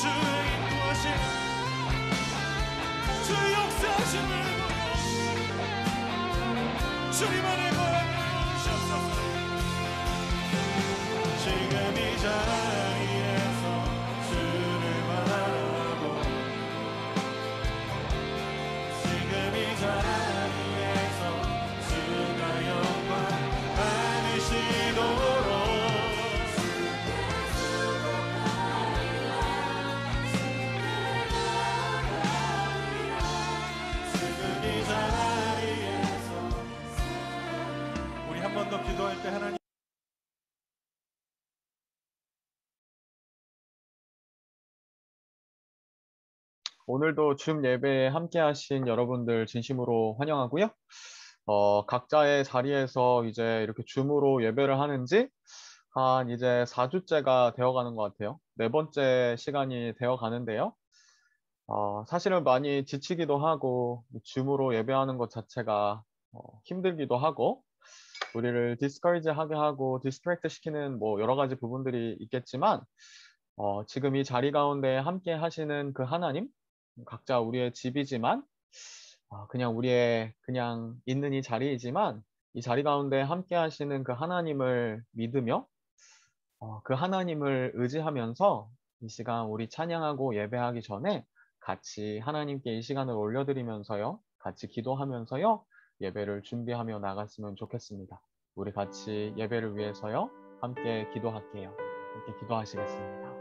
주의 인도하심 주의 역사하심을 보고 주님 안에 거하여 주옵소서. 지금 이 자리에서 주를 바라보 지금 이 자리에서 주가 영광 받으시도록 지금 이 자리에서 우리 한 번 더 기도할 때 하나님 오늘도 줌 예배에 함께 하신 여러분들 진심으로 환영하고요. 각자의 자리에서 이제 이렇게 줌으로 예배를 하는지 한 이제 4주째가 되어가는 것 같아요. 네 번째 시간이 되어가는데요. 사실은 많이 지치기도 하고, 줌으로 예배하는 것 자체가 힘들기도 하고, 우리를 디스커리지 하게 하고, 디스트랙트 시키는 뭐 여러 가지 부분들이 있겠지만, 지금 이 자리 가운데 함께 하시는 그 하나님, 각자 우리의 집이지만, 그냥 우리의 그냥 있는 이 자리이지만, 이 자리 가운데 함께 하시는 그 하나님을 믿으며, 그 하나님을 의지하면서 이 시간 우리 찬양하고 예배하기 전에 같이 하나님께 이 시간을 올려드리면서요, 같이 기도하면서요, 예배를 준비하며 나갔으면 좋겠습니다. 우리 같이 예배를 위해서요, 함께 기도할게요. 함께 기도하시겠습니다.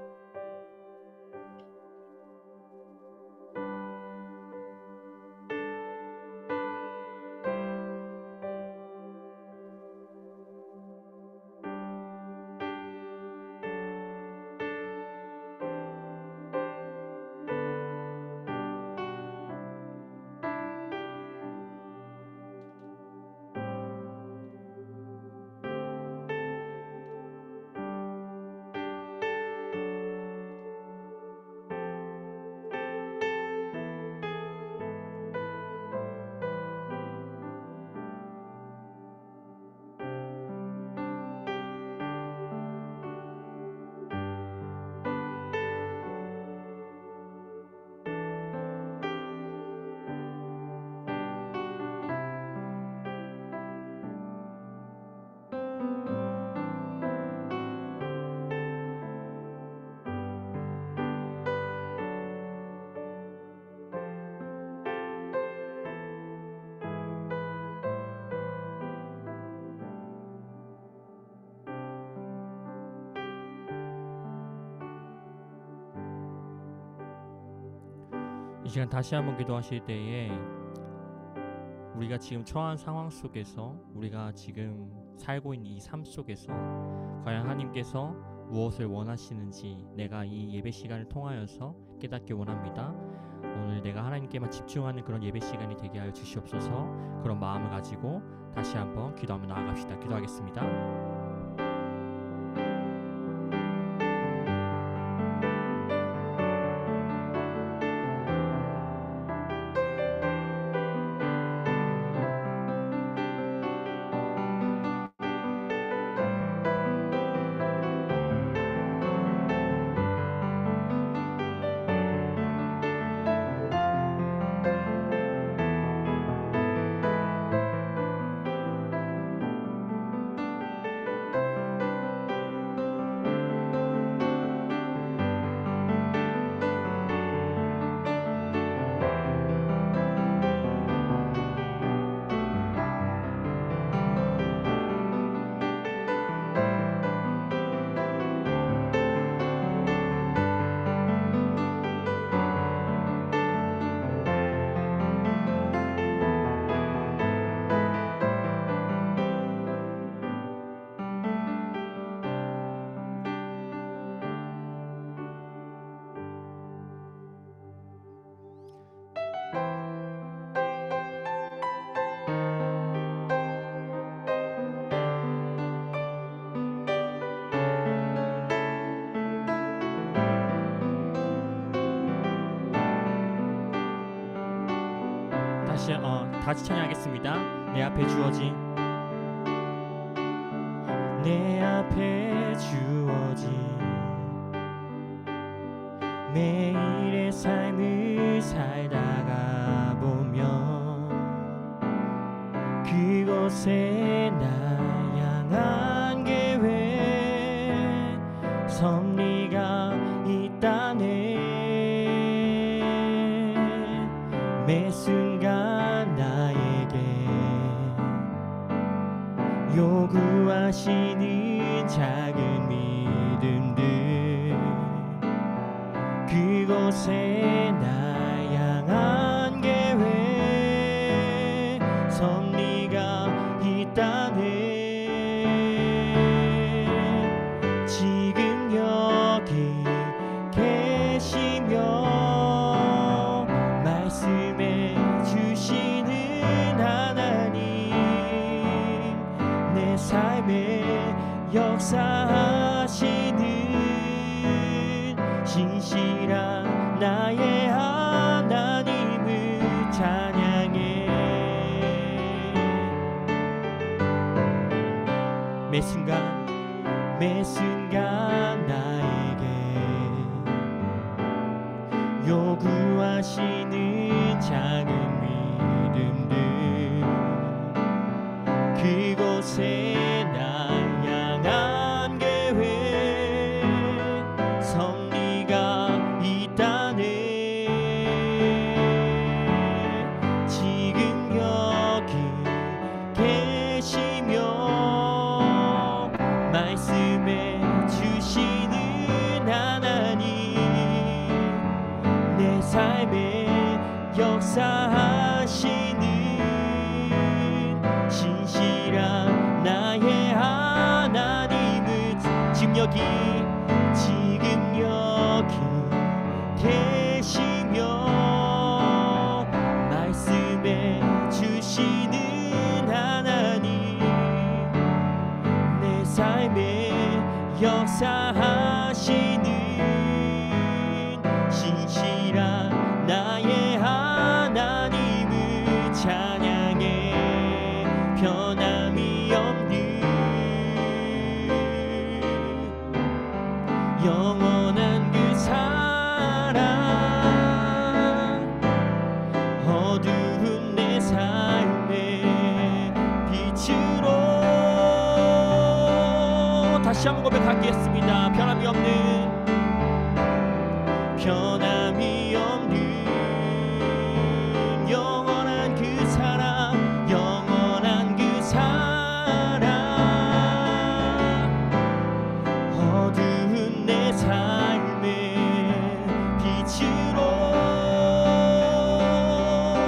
이 시간 다시 한번 기도하실 때에 우리가 지금 처한 상황 속에서 우리가 지금 살고 있는 이 삶 속에서 과연 하나님께서 무엇을 원하시는지 내가 이 예배 시간을 통하여서 깨닫기 원합니다. 오늘 내가 하나님께만 집중하는 그런 예배 시간이 되게 하여 주시옵소서. 그런 마음을 가지고 다시 한번 기도하며 나아갑시다. 기도하겠습니다. 다시 찬양하겠습니다. 내 앞에 주어진 매일의 삶을 살다가 보면 그곳에 나 향한 계획 섭리가 있다네. 매 순간 나에게 요구하시는 작은 믿음들 그곳에 나 향한 계획 섭리가 있다네. 지금 여기 계시며 말씀해 주시는 하나님 내 삶에 역사하시는 신실한 나의 하나님을 찬양해. 매 순간 나에게 요구하시는 작은 믿음들 그곳에 나 향한 계획 섭리가 있다네. 지금 여기 계시며 말씀해 주시는 하나님 내 삶에 역사하시는 신실한 나의 하나님을 지금 여기 계시며 말씀해 주시는 하나님 내 삶에 역사하시는 신실한 나의 하나님을 찬양해. 변함이 없는 영원한 그 사랑 어두운 내 삶의 빛으로 다시 한번 고백하겠습니다. 변함이 없는 영원한 그 사랑 영원한 그 사랑 어두운 내 삶의 빛으로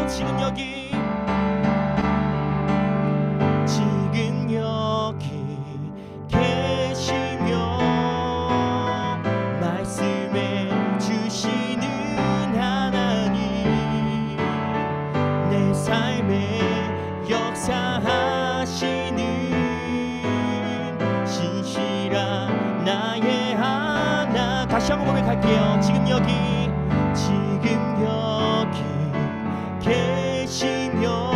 지금 여기 계시며 말씀해 주시는 하나님 내 삶에 역사하시는 신실한 나의 하나. 다시 한번 고백할게요. 지금 여기 계시며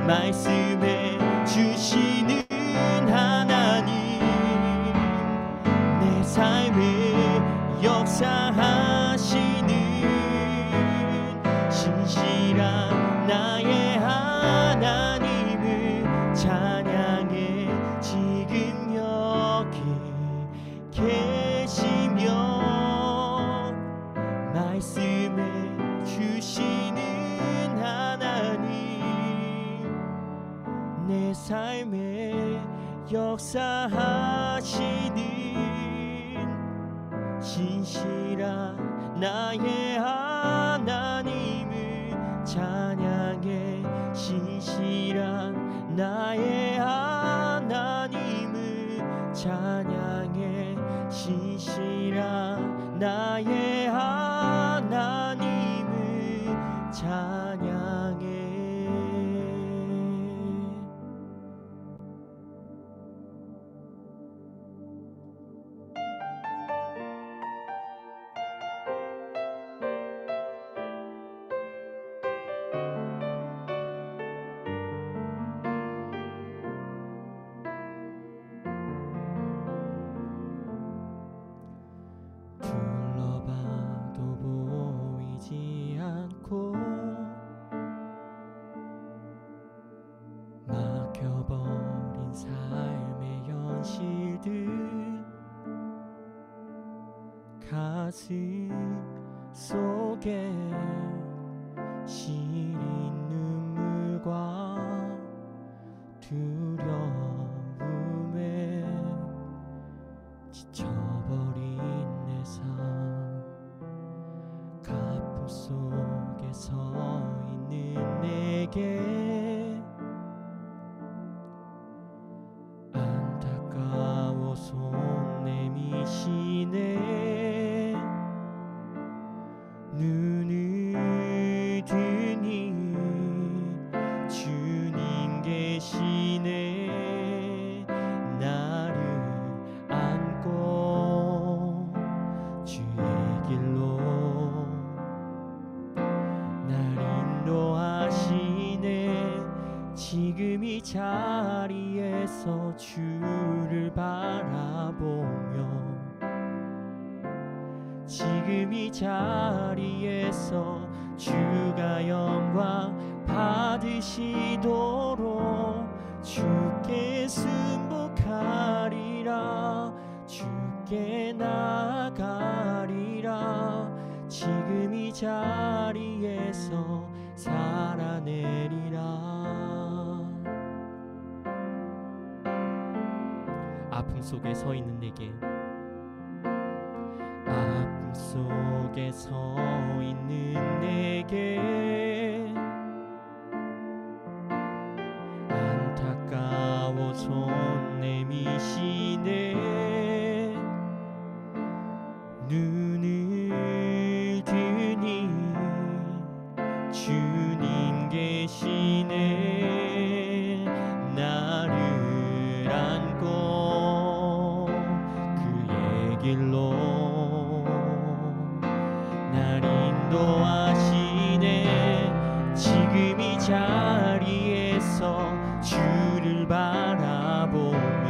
말씀해 주시는 하나님 내 삶에 역사하시는 신실한 나의 하나님을 찬양해. 지금 여기 계시며 말씀해 주시는 하나님 내 삶에 역사하시는 신실한 나의 하나님을 찬양해. 신실한 나의 하나님을 찬양해. 신실한 나의 하나님을 찬양해. 가슴 속에 시린 눈물과 두려움에 지쳐버린 내 삶, 가품 속에 서 있는 내게 안타까워 손 내미시네. 눈을 드니 주님 계시네. 나를 안고 주의 길로 날 인도하시네. 지금 이 자리에서 주를 바라보며 지금 이 자리에서 주가 영광 받으시도록 주께 순복하리라. 주께 나아가리라. 지금 이 자리에서 살아내리라. 아픔 속에 서 있는 내게, 아픔 속에 서 있는 내게 안타까워 손 내미시네. 눈을 드니 주님 계시네. 나를 안고 그의 길로 날 인도하시네. 지금 이 자리에서 주를 바라보며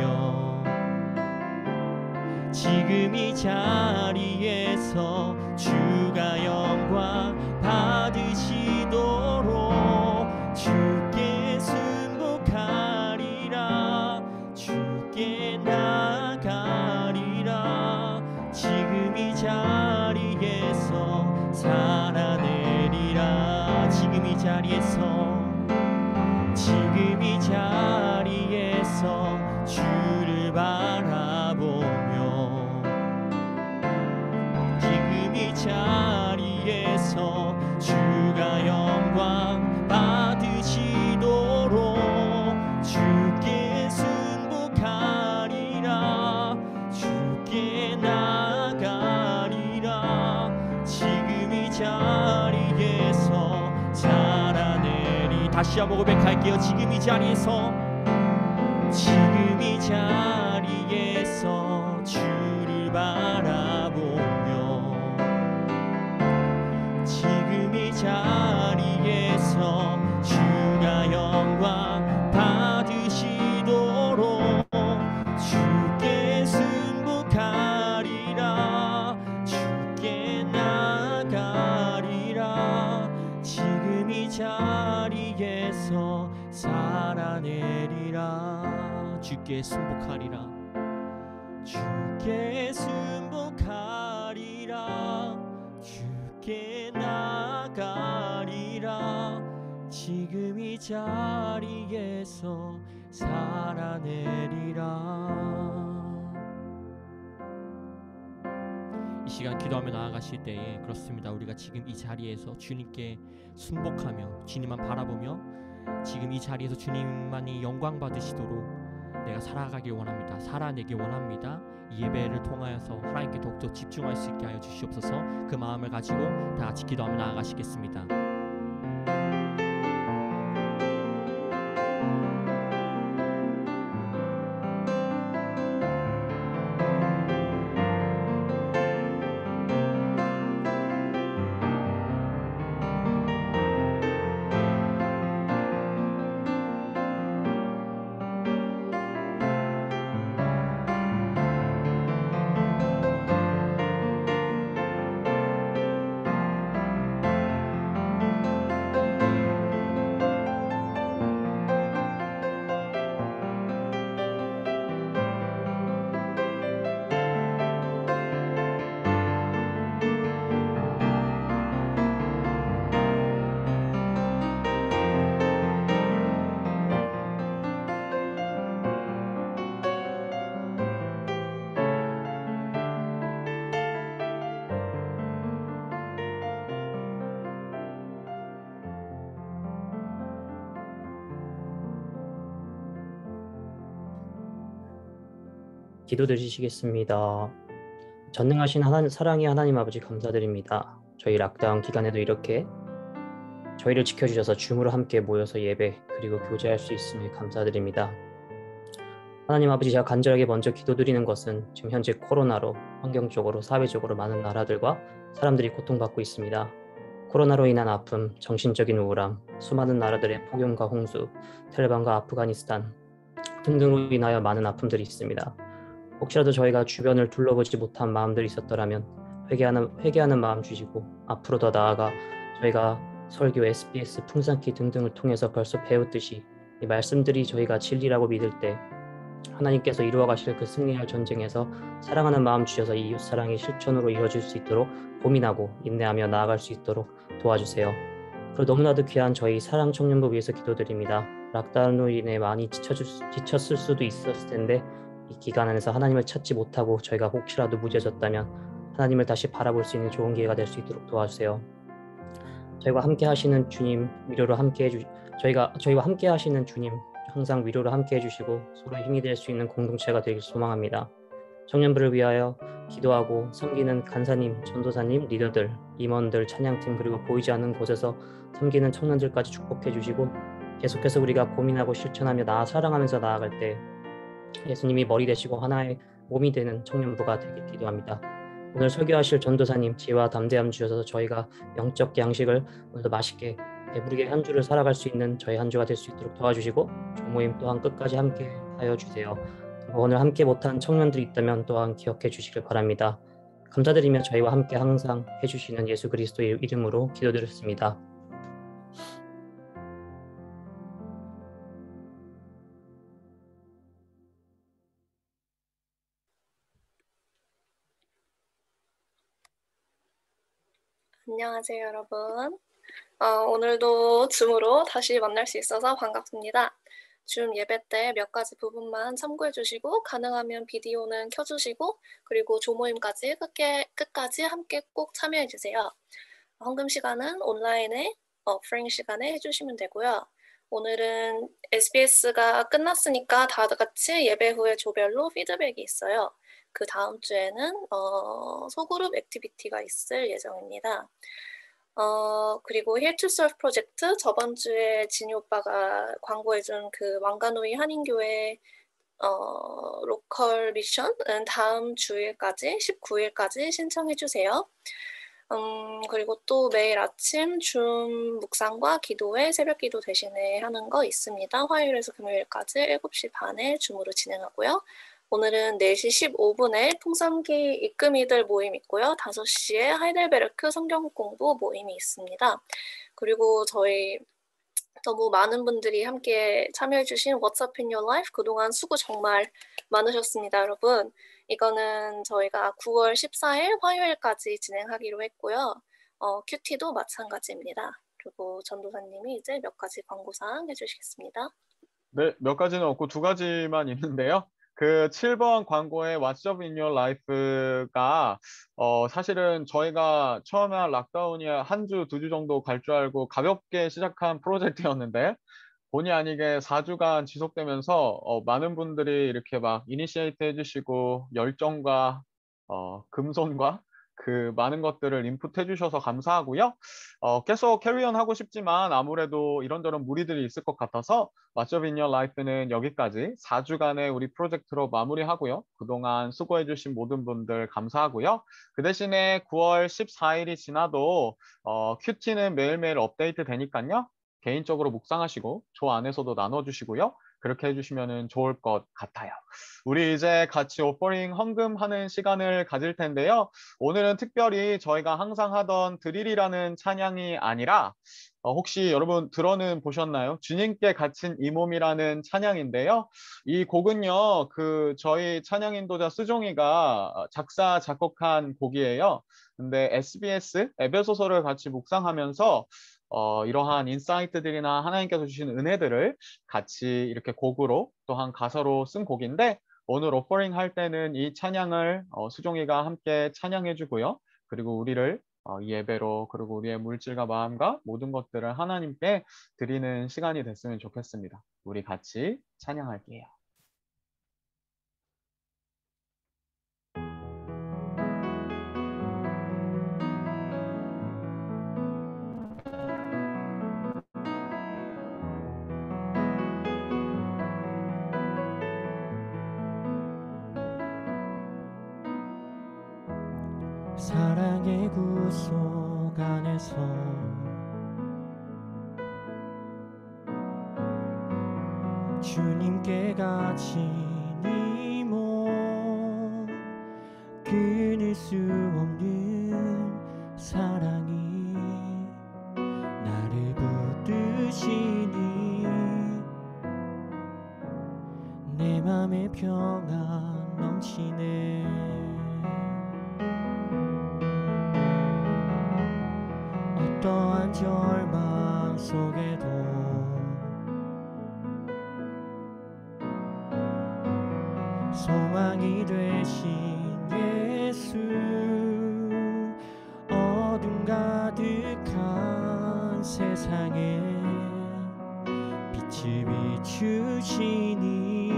지금 이 자리에서 주가 영광 받으시도록 주께 순복하리라. 주께 나아가리라. 지금 이 자리에서 살아내리라. 지금 이 자리에서 지금 이 자리에서 주를 바라보며 지금 이 자리에서 주가 영광 받으시도록 주께 순복하리라. 주께 나아가리라. 지금 이 자리에서 살아내리. 다시 한번 고백할게요. 지금 이 자리에서 지금 이 자리에서 주를 바라보며 지금 이 자리에서 주가 영광 받으시도록 주께 순복하리라. 주께 나아가리라. 지금 이 자리에서 살아내리라. 주께 순복하리라. 주께 순복하리라. 주께 나아가리라. 지금 이 자리에서 살아내리라. 이 시간 기도하며 나아가실 때에 그렇습니다. 우리가 지금 이 자리에서 주님께 순복하며 주님만 바라보며 지금 이 자리에서 주님만이 영광 받으시도록 내가 살아가길 원합니다. 살아내길 원합니다. 이 예배를 통하여서 하나님께 더욱더 집중할 수 있게 하여 주시옵소서. 그 마음을 가지고 다 같이 기도하며 나아가시겠습니다. 기도드리시겠습니다. 전능하신 사랑의 하나님 아버지 감사드립니다. 저희 락다운 기간에도 이렇게 저희를 지켜주셔서 줌으로 함께 모여서 예배 그리고 교제할 수 있음을 감사드립니다. 하나님 아버지, 제가 간절하게 먼저 기도드리는 것은 지금 현재 코로나로 환경적으로 사회적으로 많은 나라들과 사람들이 고통받고 있습니다. 코로나로 인한 아픔, 정신적인 우울함, 수많은 나라들의 폭염과 홍수, 텔레반과 아프가니스탄 등등으로 인하여 많은 아픔들이 있습니다. 혹시라도 저희가 주변을 둘러보지 못한 마음들이 있었더라면 회개하는 마음 주시고, 앞으로 더 나아가 저희가 설교, SBS, 풍산키 등등을 통해서 벌써 배웠듯이 이 말씀들이 저희가 진리라고 믿을 때 하나님께서 이루어 가실 그 승리할 전쟁에서 사랑하는 마음 주셔서 이 이웃 사랑이 실천으로 이루어질 수 있도록 고민하고 인내하며 나아갈 수 있도록 도와주세요. 그리고 너무나도 귀한 저희 사랑 청년부 위해서 기도드립니다. 락다운으로 인해 많이 지쳤을 수도 있었을 텐데 이 기간 안에서 하나님을 찾지 못하고 저희가 혹시라도 무뎌졌다면 하나님을 다시 바라볼 수 있는 좋은 기회가 될 수 있도록 도와주세요. 저희와 함께 하시는 주님, 저희와 함께 하시는 주님, 항상 위로를 함께 해주시고 서로의 힘이 될 수 있는 공동체가 되길 소망합니다. 청년부를 위하여 기도하고 섬기는 간사님, 전도사님, 리더들, 임원들, 찬양팀 그리고 보이지 않는 곳에서 섬기는 청년들까지 축복해 주시고, 계속해서 우리가 고민하고 실천하며 사랑하면서 나아갈 때 예수님이 머리 되시고 하나의 몸이 되는 청년부가 되길 기도합니다. 오늘 설교하실 전도사님 지혜와 담대함 주셔서 저희가 영적 양식을 오늘도 맛있게 배부르게 한 주를 살아갈 수 있는 저희 한 주가 될 수 있도록 도와주시고, 조모임 또한 끝까지 함께 하여 주세요. 그리고 오늘 함께 못한 청년들이 있다면 또한 기억해 주시길 바랍니다. 감사드리며 저희와 함께 항상 해주시는 예수 그리스도의 이름으로 기도드렸습니다. 안녕하세요, 여러분. 오늘도 줌으로 다시 만날 수 있어서 반갑습니다. 줌 예배 때 몇 가지 부분만 참고해 주시고, 가능하면 비디오는 켜주시고, 그리고 조모임까지 끝까지 함께 꼭 참여해 주세요. 헌금 시간은 온라인에 오프링 시간에 해주시면 되고요. 오늘은 SBS가 끝났으니까 다 같이 예배 후에 조별로 피드백이 있어요. 그 다음 주에는 소그룹 액티비티가 있을 예정입니다. 그리고 Here to Serve 프로젝트, 저번 주에 진이 오빠가 광고해준 그 왕가노이 한인교회 로컬 미션은 다음 주일까지 19일까지 신청해주세요. 그리고 또 매일 아침 줌 묵상과 기도회, 새벽 기도 대신에 하는 거 있습니다. 화요일에서 금요일까지 7시 반에 줌으로 진행하고요. 오늘은 4시 15분에 통삼기 입금이들 모임 있고요. 5시에 하이델베르크 성경 공부 모임이 있습니다. 그리고 저희 너무 많은 분들이 함께 참여해주신 What's Up in Your Life, 그동안 수고 정말 많으셨습니다, 여러분. 이거는 저희가 9월 14일 화요일까지 진행하기로 했고요. 큐티도 마찬가지입니다. 그리고 전도사님이 이제 몇 가지 광고사항 해주시겠습니다. 네, 몇 가지는 없고 두 가지만 있는데요. 그 7번 광고의 What's Up in Your Life가 사실은 저희가 처음에 락다운이 한 주, 2주 정도 갈 줄 알고 가볍게 시작한 프로젝트였는데 본의 아니게 4주간 지속되면서 많은 분들이 이렇게 막 이니시에이트 해주시고 열정과 금손과 그 많은 것들을 인풋 해주셔서 감사하고요. 계속 캐리언 하고 싶지만 아무래도 이런저런 무리들이 있을 것 같아서 What's Up in Your Life는 여기까지 4주간의 우리 프로젝트로 마무리하고요. 그동안 수고해주신 모든 분들 감사하고요. 그 대신에 9월 14일이 지나도 큐티는 매일매일 업데이트 되니까요. 개인적으로 묵상하시고 조 안에서도 나눠주시고요. 그렇게 해주시면 좋을 것 같아요. 우리 이제 같이 오퍼링 헌금하는 시간을 가질 텐데요. 오늘은 특별히 저희가 항상 하던 드릴이라는 찬양이 아니라 혹시 여러분 들어는 보셨나요? 주님께 갇힌 이 몸이라는 찬양인데요. 이 곡은요, 저희 찬양 인도자 수종이가 작사 작곡한 곡이에요. 근데 SBS 에베소서를 같이 묵상하면서 이러한 인사이트들이나 하나님께서 주신 은혜들을 같이 이렇게 곡으로 또한 가사로 쓴 곡인데, 오늘 오퍼링 할 때는 이 찬양을 수종이가 함께 찬양해 주고요. 그리고 우리를 이 예배로, 그리고 우리의 물질과 마음과 모든 것들을 하나님께 드리는 시간이 됐으면 좋겠습니다. 우리 같이 찬양할게요. 사랑의 구속 안에서 주님께 갇힌 이 몸 끊을 수 없는 사랑이 나를 붙드시니 내 맘에 평안 넘치네. 어떠한 절망 속에도 소망이 되신 예수 어둠 가득한 세상에 빛을 비추시니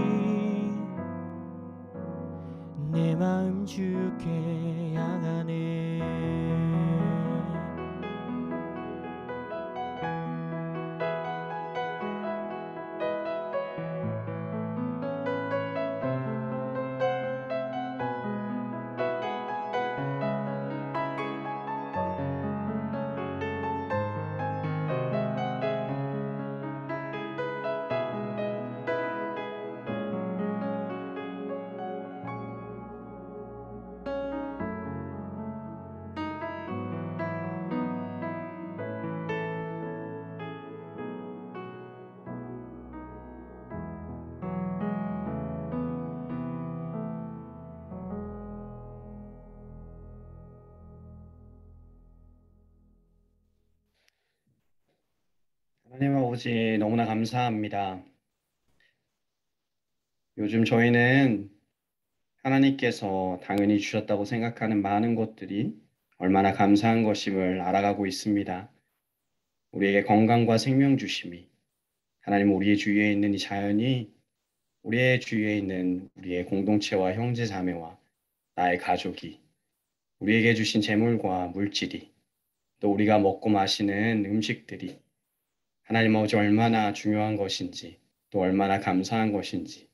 내 마음 주께 향하네. 하나님 아버지 너무나 감사합니다. 요즘 저희는 하나님께서 당연히 주셨다고 생각하는 많은 것들이 얼마나 감사한 것임을 알아가고 있습니다. 우리에게 건강과 생명 주심이, 하나님 우리의 주위에 있는 이 자연이, 우리의 주위에 있는 우리의 공동체와 형제 자매와 나의 가족이, 우리에게 주신 재물과 물질이, 또 우리가 먹고 마시는 음식들이 하나님 아버지 얼마나 중요한 것인지, 또 얼마나 감사한 것인지,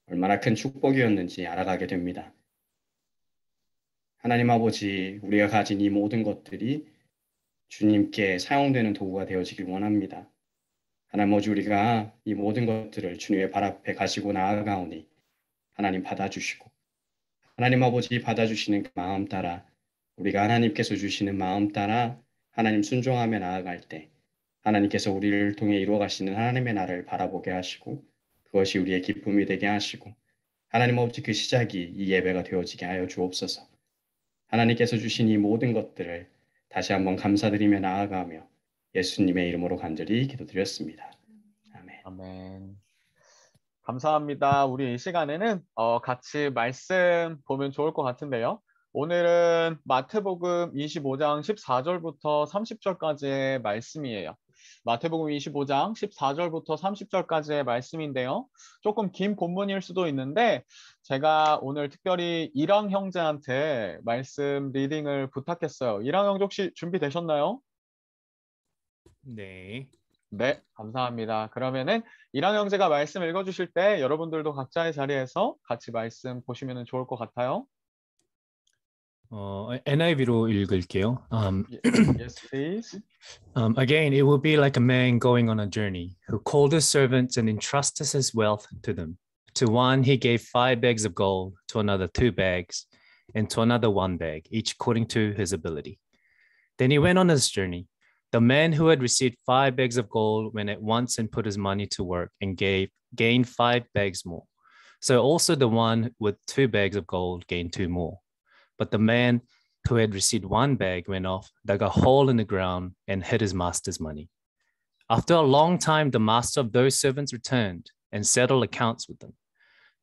얼마나 큰 축복이었는지 알아가게 됩니다. 하나님 아버지, 우리가 가진 이 모든 것들이 주님께 사용되는 도구가 되어지길 원합니다. 하나님 아버지, 우리가 이 모든 것들을 주님의 발 앞에 가지고 나아가오니 하나님 받아주시고, 하나님 아버지 받아주시는 그 마음 따라, 우리가 하나님께서 주시는 마음 따라 하나님 순종하며 나아갈 때 하나님께서 우리를 통해 이루어 가시는 하나님의 나라를 바라보게 하시고, 그것이 우리의 기쁨이 되게 하시고, 하나님 아버지 그 시작이 이 예배가 되어지게 하여 주옵소서. 하나님께서 주신 이 모든 것들을 다시 한번 감사드리며 나아가며 예수님의 이름으로 간절히 기도드렸습니다. 아멘. 아멘. 감사합니다. 우리 이 시간에는 같이 말씀 보면 좋을 것 같은데요. 오늘은 마태복음 25장 14절부터 30절까지의 말씀이에요. 마태복음 25장 14절부터 30절까지의 말씀인데요. 조금 긴 본문일 수도 있는데 제가 오늘 특별히 이랑 형제한테 말씀 리딩을 부탁했어요. 이랑 형제 혹시 준비되셨나요? 네. 네, 감사합니다. 그러면은 이랑 형제가 말씀 읽어주실 때 여러분들도 각자의 자리에서 같이 말씀 보시면 좋을 것 같아요. NIV로 읽을게요. Yes, please. Again, it will be like a man going on a journey who called his servants and entrusted his wealth to them. To one, he gave 5 bags of gold, to another 2 bags, and to another 1 bag, each according to his ability. Then he went on his journey. The man who had received 5 bags of gold went at once and put his money to work and gained 5 bags more. So also the one with 2 bags of gold gained 2 more. But the man who had received 1 bag went off, dug a hole in the ground, and hid his master's money. After a long time, the master of those servants returned and settled accounts with them.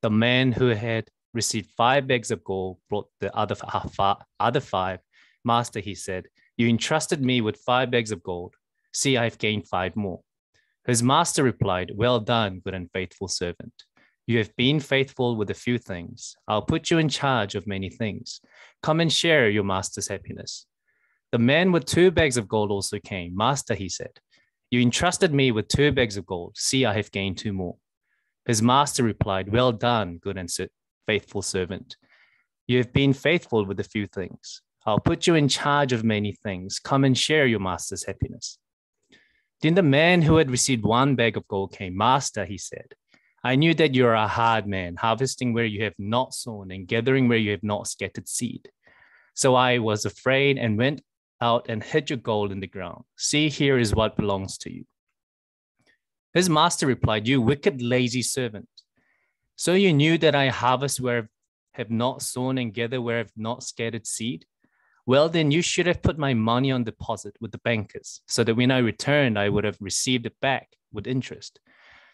The man who had received 5 bags of gold brought the other 5. Master, he said, you entrusted me with 5 bags of gold. See, I've gained 5 more. His master replied, well done, good and faithful servant. You have been faithful with a few things. I'll put you in charge of many things. Come and share your master's happiness. The man with 2 bags of gold also came. Master, he said, you entrusted me with 2 bags of gold. See, I have gained 2 more. His master replied, well done, good and faithful servant. You have been faithful with a few things. I'll put you in charge of many things. Come and share your master's happiness. Then the man who had received 1 bag of gold came. Master, he said, I knew that you are a hard man, harvesting where you have not sown and gathering where you have not scattered seed. So I was afraid and went out and hid your gold in the ground. See, here is what belongs to you. His master replied, you wicked, lazy servant. So you knew that I harvest where I have not sown and gather where I have not scattered seed? Well, then you should have put my money on deposit with the bankers, so that when I returned, I would have received it back with interest.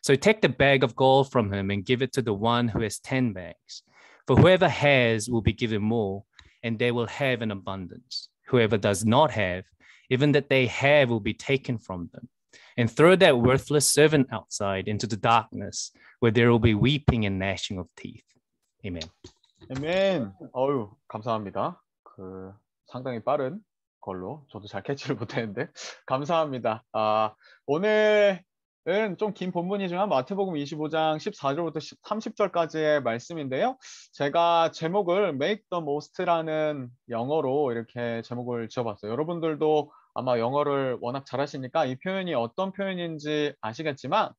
So take the bag of gold from him and give it to the one who has 10 bags. For whoever has will be given more, and they will have an abundance. Whoever does not have, even that they have will be taken from them. And throw that worthless servant outside into the darkness, where there will be weeping and gnashing of teeth. Amen. 아멘. 어유, 감사합니다. 상당히 빠른 걸로 저도 잘 캐치를 못했는데 감사합니다. 오늘은 좀 긴 본문이지만 마태복음 25장 14절부터 30절까지의 말씀인데요. 제가 제목을 Make the Most라는 영어로 이렇게 제목을 지어봤어요. 여러분들도 아마 영어를 워낙 잘하시니까 이 표현이 어떤 표현인지 아시겠지만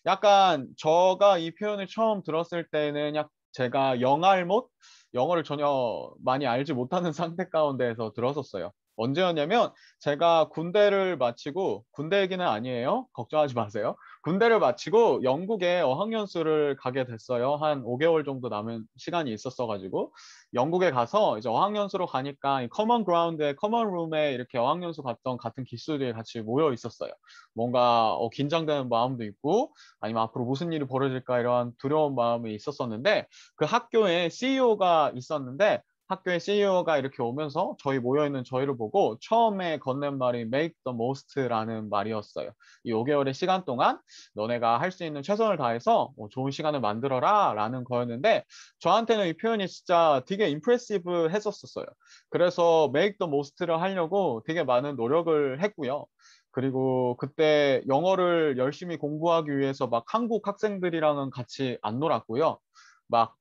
약간 제가 이 표현을 처음 들었을 때는 제가 영알못, 영어를 전혀 많이 알지 못하는 상태 가운데에서 들었었어요. 언제였냐면 제가 군대를 마치고, 군대 얘기는 아니에요. 걱정하지 마세요. 군대를 마치고 영국에 어학연수를 가게 됐어요. 한 5개월 정도 남은 시간이 있었어가지고 영국에 가서 이제 어학연수로 가니까 이 커먼 그라운드에, 커먼 룸에 이렇게 어학연수 갔던 같은 기수들이 같이 모여 있었어요. 뭔가 긴장되는 마음도 있고 아니면 앞으로 무슨 일이 벌어질까 이런 두려운 마음이 있었었는데 그 학교에 CEO가 있었는데 학교의 CEO가 이렇게 오면서 저희 모여있는 저희를 보고 처음에 건넨 말이 make the most라는 말이었어요. 이 5개월의 시간 동안 너네가 할 수 있는 최선을 다해서 좋은 시간을 만들어라 라는 거였는데 저한테는 이 표현이 진짜 되게 임프레시브 했었어요. 그래서 make the most를 하려고 되게 많은 노력을 했고요. 그리고 그때 영어를 열심히 공부하기 위해서 막 한국 학생들이랑은 같이 안 놀았고요. 막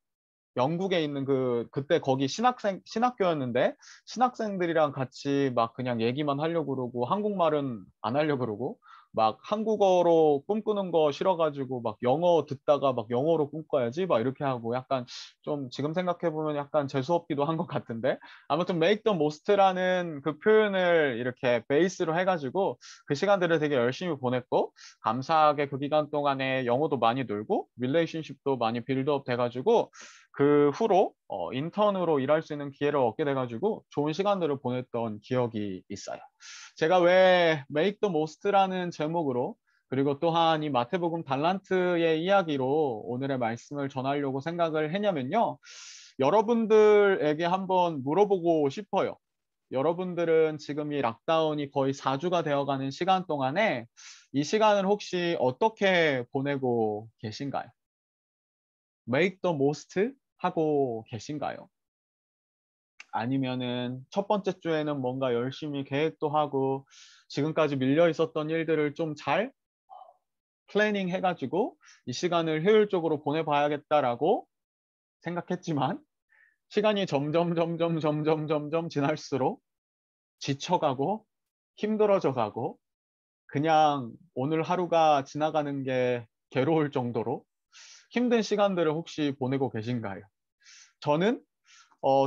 영국에 있는 그때 거기 신학교였는데 신학생들이랑 같이 막 그냥 얘기만 하려고 그러고 한국말은 안 하려고 그러고 막 한국어로 꿈꾸는 거 싫어가지고 막 영어 듣다가 막 영어로 꿈꿔야지 막 이렇게 하고 약간 좀 지금 생각해보면 약간 재수없기도 한 것 같은데 아무튼 make the most라는 그 표현을 이렇게 베이스로 해가지고 그 시간들을 되게 열심히 보냈고 감사하게 그 기간 동안에 영어도 많이 늘고 릴레이션십도 많이 빌드업 돼가지고 그 후로 인턴으로 일할 수 있는 기회를 얻게 돼가지고 좋은 시간들을 보냈던 기억이 있어요. 제가 왜 Make the Most라는 제목으로 그리고 또한 이 마태복음 달란트의 이야기로 오늘의 말씀을 전하려고 생각을 했냐면요. 여러분들에게 한번 물어보고 싶어요. 여러분들은 지금 이 락다운이 거의 4주가 되어가는 시간 동안에 이 시간을 혹시 어떻게 보내고 계신가요? Make the most 하고 계신가요? 아니면은 첫 번째 주에는 뭔가 열심히 계획도 하고 지금까지 밀려 있었던 일들을 좀 잘 플래닝 해가지고 이 시간을 효율적으로 보내봐야겠다라고 생각했지만 시간이 점점 지날수록 지쳐가고 힘들어져 가고 그냥 오늘 하루가 지나가는 게 괴로울 정도로 힘든 시간들을 혹시 보내고 계신가요? 저는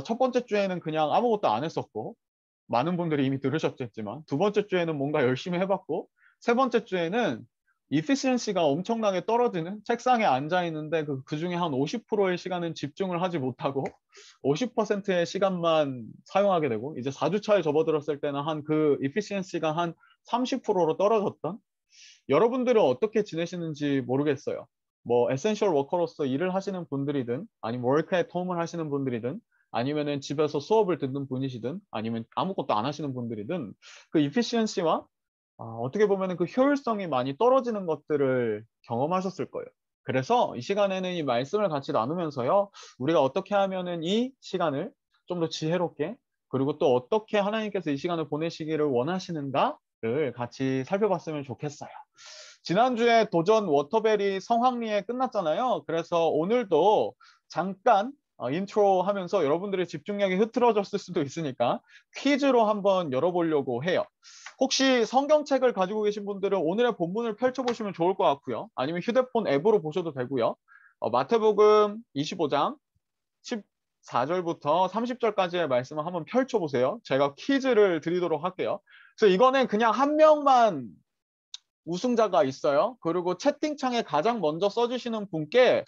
첫 번째 주에는 그냥 아무것도 안 했었고 많은 분들이 이미 들으셨겠지만 두 번째 주에는 뭔가 열심히 해봤고 세 번째 주에는 이피시언시가 엄청나게 떨어지는 책상에 앉아 있는데 그 중에 한 50%의 시간은 집중을 하지 못하고 50%의 시간만 사용하게 되고 이제 4주차에 접어들었을 때는 한 그 이피시언시가 한 30%로 떨어졌던 여러분들은 어떻게 지내시는지 모르겠어요. 뭐 에센셜 워커로서 일을 하시는 분들이든 아니면 워크 앳 홈을 하시는 분들이든 아니면은 집에서 수업을 듣는 분이시든 아니면 아무것도 안 하시는 분들이든 그 이피시언시와 어떻게 보면은 그 효율성이 많이 떨어지는 것들을 경험하셨을 거예요. 그래서 이 시간에는 이 말씀을 같이 나누면서요. 우리가 어떻게 하면은 이 시간을 좀 더 지혜롭게 그리고 또 어떻게 하나님께서 이 시간을 보내시기를 원하시는가를 같이 살펴봤으면 좋겠어요. 지난주에 도전 워터벨이 성황리에 끝났잖아요. 그래서 오늘도 잠깐 인트로 하면서 여러분들의 집중력이 흐트러졌을 수도 있으니까 퀴즈로 한번 열어보려고 해요. 혹시 성경책을 가지고 계신 분들은 오늘의 본문을 펼쳐보시면 좋을 것 같고요. 아니면 휴대폰 앱으로 보셔도 되고요. 마태복음 25장 14절부터 30절까지의 말씀을 한번 펼쳐보세요. 제가 퀴즈를 드리도록 할게요. 그래서 이거는 그냥 한 명만 우승자가 있어요. 그리고 채팅창에 가장 먼저 써주시는 분께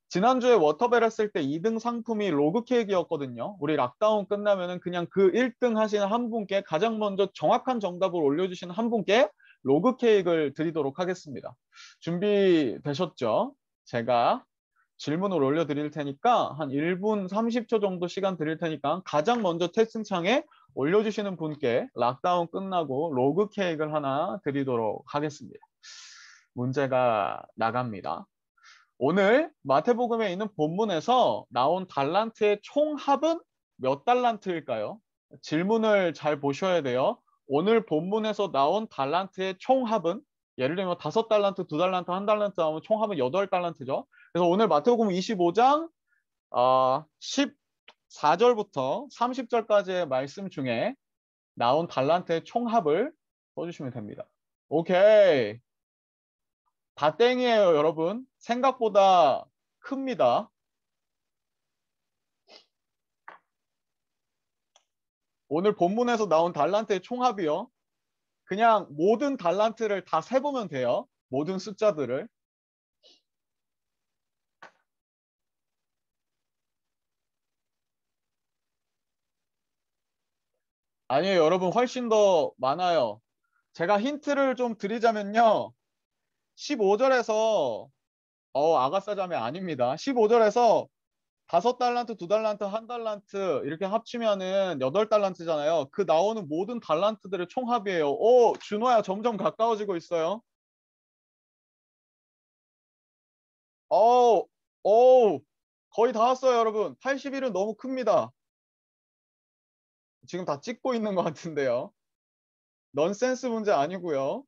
지난주에 워터벨 했을 때 2등 상품이 로그 케이크였거든요. 우리 락다운 끝나면은 그냥 그 1등 하시는 한 분께 가장 먼저 정확한 정답을 올려주시는 한 분께 로그 케이크를 드리도록 하겠습니다. 준비되셨죠? 제가 질문을 올려드릴 테니까 한 1분 30초 정도 시간 드릴 테니까 가장 먼저 채팅창에 올려주시는 분께 락다운 끝나고 로그 케이크를 하나 드리도록 하겠습니다. 문제가 나갑니다. 오늘 마태복음에 있는 본문에서 나온 달란트의 총합은 몇 달란트일까요? 질문을 잘 보셔야 돼요. 오늘 본문에서 나온 달란트의 총합은 예를 들면 5달란트, 2달란트, 1달란트 나오면 총합은 8달란트죠. 그래서 오늘 마태복음 25장 14절부터 30절까지의 말씀 중에 나온 달란트의 총합을 써주시면 됩니다. 오케이. 다 땡이에요, 여러분. 생각보다 큽니다. 오늘 본문에서 나온 달란트의 총합이요. 그냥 모든 달란트를 다 세보면 돼요. 모든 숫자들을. 아니에요, 여러분. 훨씬 더 많아요. 제가 힌트를 좀 드리자면요. 15절에서 아가싸자매 아닙니다. 15절에서 5달란트, 2달란트, 1달란트 이렇게 합치면은 8달란트잖아요. 그 나오는 모든 달란트들의 총합이에요. 오, 준호야 점점 가까워지고 있어요. 오, 거의 다 왔어요, 여러분. 81은 너무 큽니다. 지금 다 찍고 있는 것 같은데요. 넌센스 문제 아니고요.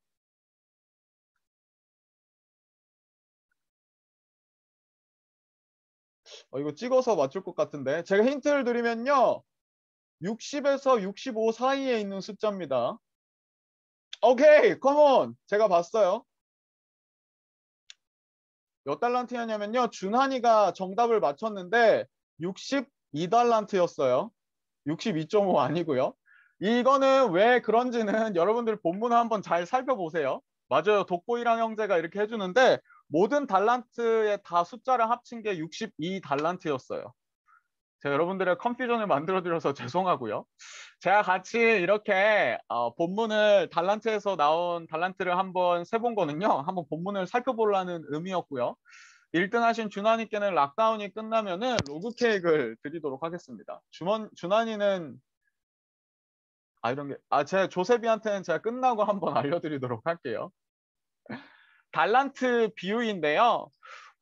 이거 찍어서 맞출 것 같은데. 제가 힌트를 드리면요. 60에서 65 사이에 있는 숫자입니다. 오케이, 컴온. 제가 봤어요. 몇 달란트였냐면요. 준한이가 정답을 맞췄는데 62달란트였어요. 62.5 아니고요. 이거는 왜 그런지는 여러분들 본문을 한번 잘 살펴보세요. 맞아요. 독보이랑 형제가 이렇게 해주는데 모든 달란트의 다 숫자를 합친 게 62달란트였어요. 제가 여러분들의 컨퓨전을 만들어드려서 죄송하고요. 제가 같이 이렇게 본문을 달란트에서 나온 달란트를 한번 세본 거는요. 한번 본문을 살펴보려는 의미였고요. 1등 하신 준환이께는 락다운이 끝나면은 로그 케이크를 드리도록 하겠습니다. 준환이는 이런 게 제가 조세비한테는 제가 끝나고 한번 알려드리도록 할게요. 달란트 비유인데요.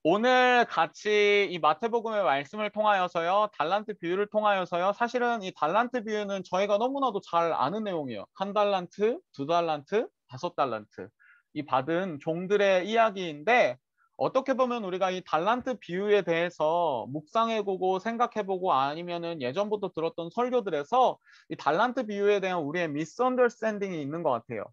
오늘 같이 이 마태복음의 말씀을 통하여서요. 달란트 비유를 통하여서요. 사실은 이 달란트 비유는 저희가 너무나도 잘 아는 내용이에요. 1달란트, 2달란트, 5달란트. 이 받은 종들의 이야기인데 어떻게 보면 우리가 이 달란트 비유에 대해서 묵상해보고 생각해보고 아니면은 예전부터 들었던 설교들에서 이 달란트 비유에 대한 우리의 미스언더스탠딩이 있는 것 같아요.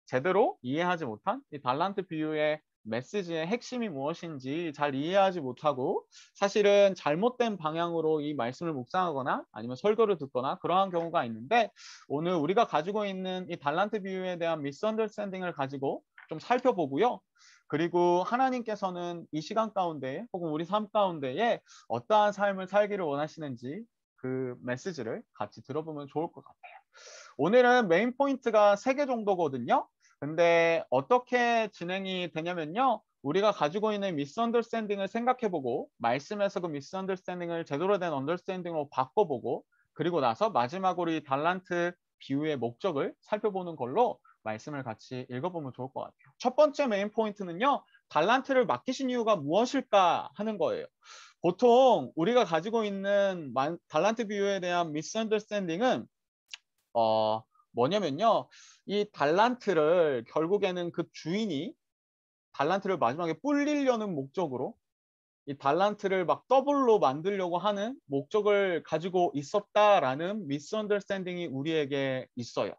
제대로 이해하지 못한 이 달란트 비유의 메시지의 핵심이 무엇인지 잘 이해하지 못하고 사실은 잘못된 방향으로 이 말씀을 묵상하거나 아니면 설교를 듣거나 그러한 경우가 있는데 오늘 우리가 가지고 있는 이 달란트 비유에 대한 미스언더스탠딩을 가지고 좀 살펴보고요. 그리고 하나님께서는 이 시간 가운데 혹은 우리 삶 가운데에 어떠한 삶을 살기를 원하시는지 그 메시지를 같이 들어보면 좋을 것 같아요. 오늘은 메인 포인트가 3개 정도거든요. 근데 어떻게 진행이 되냐면요. 우리가 가지고 있는 미스언더스탠딩을 생각해보고 말씀에서 그 미스언더스탠딩을 제대로 된 언더스탠딩으로 바꿔보고 그리고 나서 마지막으로 이 달란트 비유의 목적을 살펴보는 걸로 말씀을 같이 읽어보면 좋을 것 같아요. 첫 번째 메인 포인트는요. 달란트를 맡기신 이유가 무엇일까 하는 거예요. 보통 우리가 가지고 있는 달란트 비유에 대한 미스언더스탠딩은 뭐냐면요. 이 달란트를 결국에는 그 주인이 달란트를 마지막에 불리려는 목적으로 이 달란트를 막 더블로 만들려고 하는 목적을 가지고 있었다라는 미스언더스탠딩이 우리에게 있어요.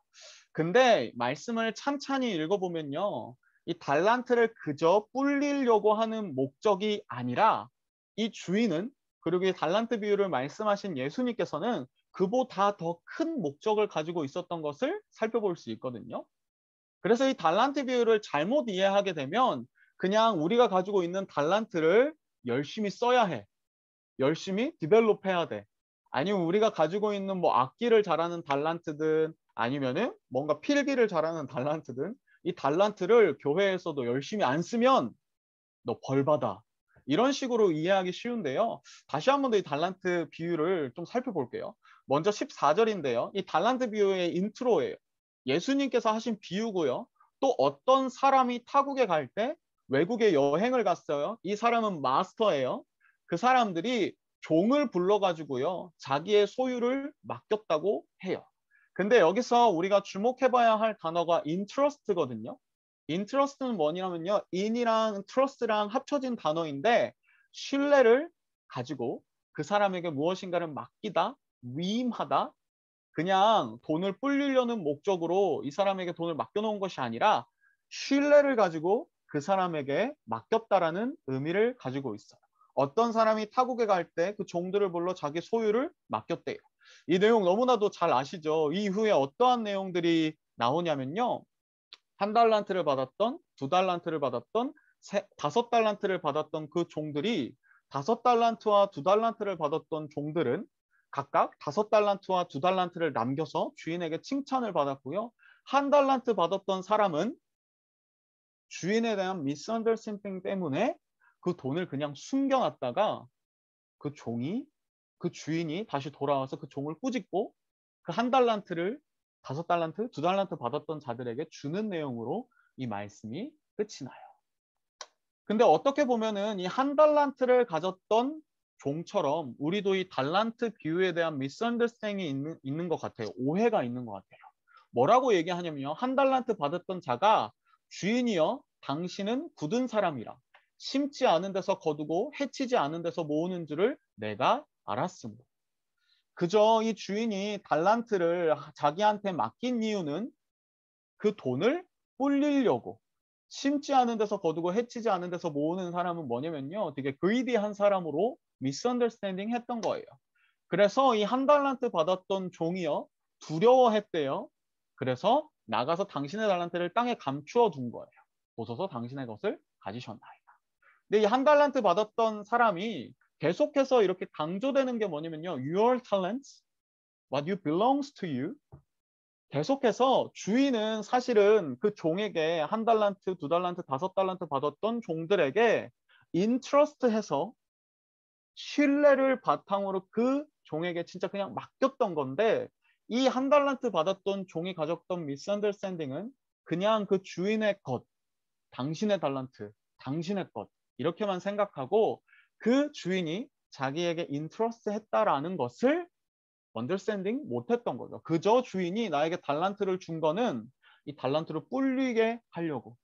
근데 말씀을 찬찬히 읽어보면요. 이 달란트를 그저 불리려고 하는 목적이 아니라 이 주인은, 그리고 이 달란트 비유를 말씀하신 예수님께서는 그보다 더 큰 목적을 가지고 있었던 것을 살펴볼 수 있거든요. 그래서 이 달란트 비유를 잘못 이해하게 되면 그냥 우리가 가지고 있는 달란트를 열심히 써야 해. 열심히 디벨롭해야 돼. 아니면 우리가 가지고 있는 뭐 악기를 잘하는 달란트든 아니면은 뭔가 필기를 잘하는 달란트든 이 달란트를 교회에서도 열심히 안 쓰면 너 벌 받아. 이런 식으로 이해하기 쉬운데요. 다시 한 번 더 이 달란트 비유를 좀 살펴볼게요. 먼저 14절인데요. 이 달란트 비유의 인트로예요. 예수님께서 하신 비유고요. 또 어떤 사람이 타국에 갈 때 외국에 여행을 갔어요. 이 사람은 마스터예요. 그 사람들이 종을 불러가지고요. 자기의 소유를 맡겼다고 해요. 근데 여기서 우리가 주목해봐야 할 단어가 인트러스트거든요. 인트러스트는 뭐냐면요. 인이랑 트러스트랑 합쳐진 단어인데 신뢰를 가지고 그 사람에게 무엇인가를 맡기다, 위임하다, 그냥 돈을 불리려는 목적으로 이 사람에게 돈을 맡겨놓은 것이 아니라 신뢰를 가지고 그 사람에게 맡겼다라는 의미를 가지고 있어요. 어떤 사람이 타국에 갈 때 그 종들을 불러 자기 소유를 맡겼대요. 이 내용 너무나도 잘 아시죠? 이후에 어떠한 내용들이 나오냐면요. 1달란트를 받았던, 2달란트를 받았던, 5달란트를 받았던 그 종들이 5달란트와 2달란트를 받았던 종들은 각각 5달란트와 2달란트를 남겨서 주인에게 칭찬을 받았고요. 1달란트 받았던 사람은 주인에 대한 미스언더스탠딩 때문에 그 돈을 그냥 숨겨놨다가 그 주인이 다시 돌아와서 그 종을 꾸짖고 그 1달란트를 5달란트, 2달란트 받았던 자들에게 주는 내용으로 이 말씀이 끝이 나요. 근데 어떻게 보면은 이 1달란트를 가졌던 종처럼 우리도 이 달란트 비유에 대한 미스언더스탠딩이 있는 것 같아요. 오해가 있는 것 같아요. 뭐라고 얘기하냐면요. 1달란트 받았던 자가 주인이여 당신은 굳은 사람이라 심지 않은 데서 거두고 해치지 않은 데서 모으는 줄을 내가 알았습니다. 그저 이 주인이 달란트를 자기한테 맡긴 이유는 그 돈을 불리려고, 심지 않은 데서 거두고 해치지 않은 데서 모으는 사람은 뭐냐면요. 되게 greedy한 사람으로 misunderstanding 했던 거예요. 그래서 이 1달란트 받았던 종이요. 두려워했대요. 그래서 나가서 당신의 달란트를 땅에 감추어 둔 거예요. 보소서 당신의 것을 가지셨나이다. 근데 이 1달란트 받았던 사람이 계속해서 이렇게 강조되는 게 뭐냐면요. Your talents, what you belongs to you. 계속해서 주인은 사실은 그 종에게 1달란트, 2달란트, 5달란트 받았던 종들에게 인트러스트해서 신뢰를 바탕으로 그 종에게 진짜 그냥 맡겼던 건데 이 1달란트 받았던 종이 가졌던 미스언더스탠딩은 그냥 그 주인의 것, 당신의 달란트, 당신의 것 이렇게만 생각하고 그 주인이 자기에게 인트러스트 했다라는 것을 언더스탠딩 못했던 거죠. 그저 주인이 나에게 달란트를 준 거는 이 달란트를 불리게 하려고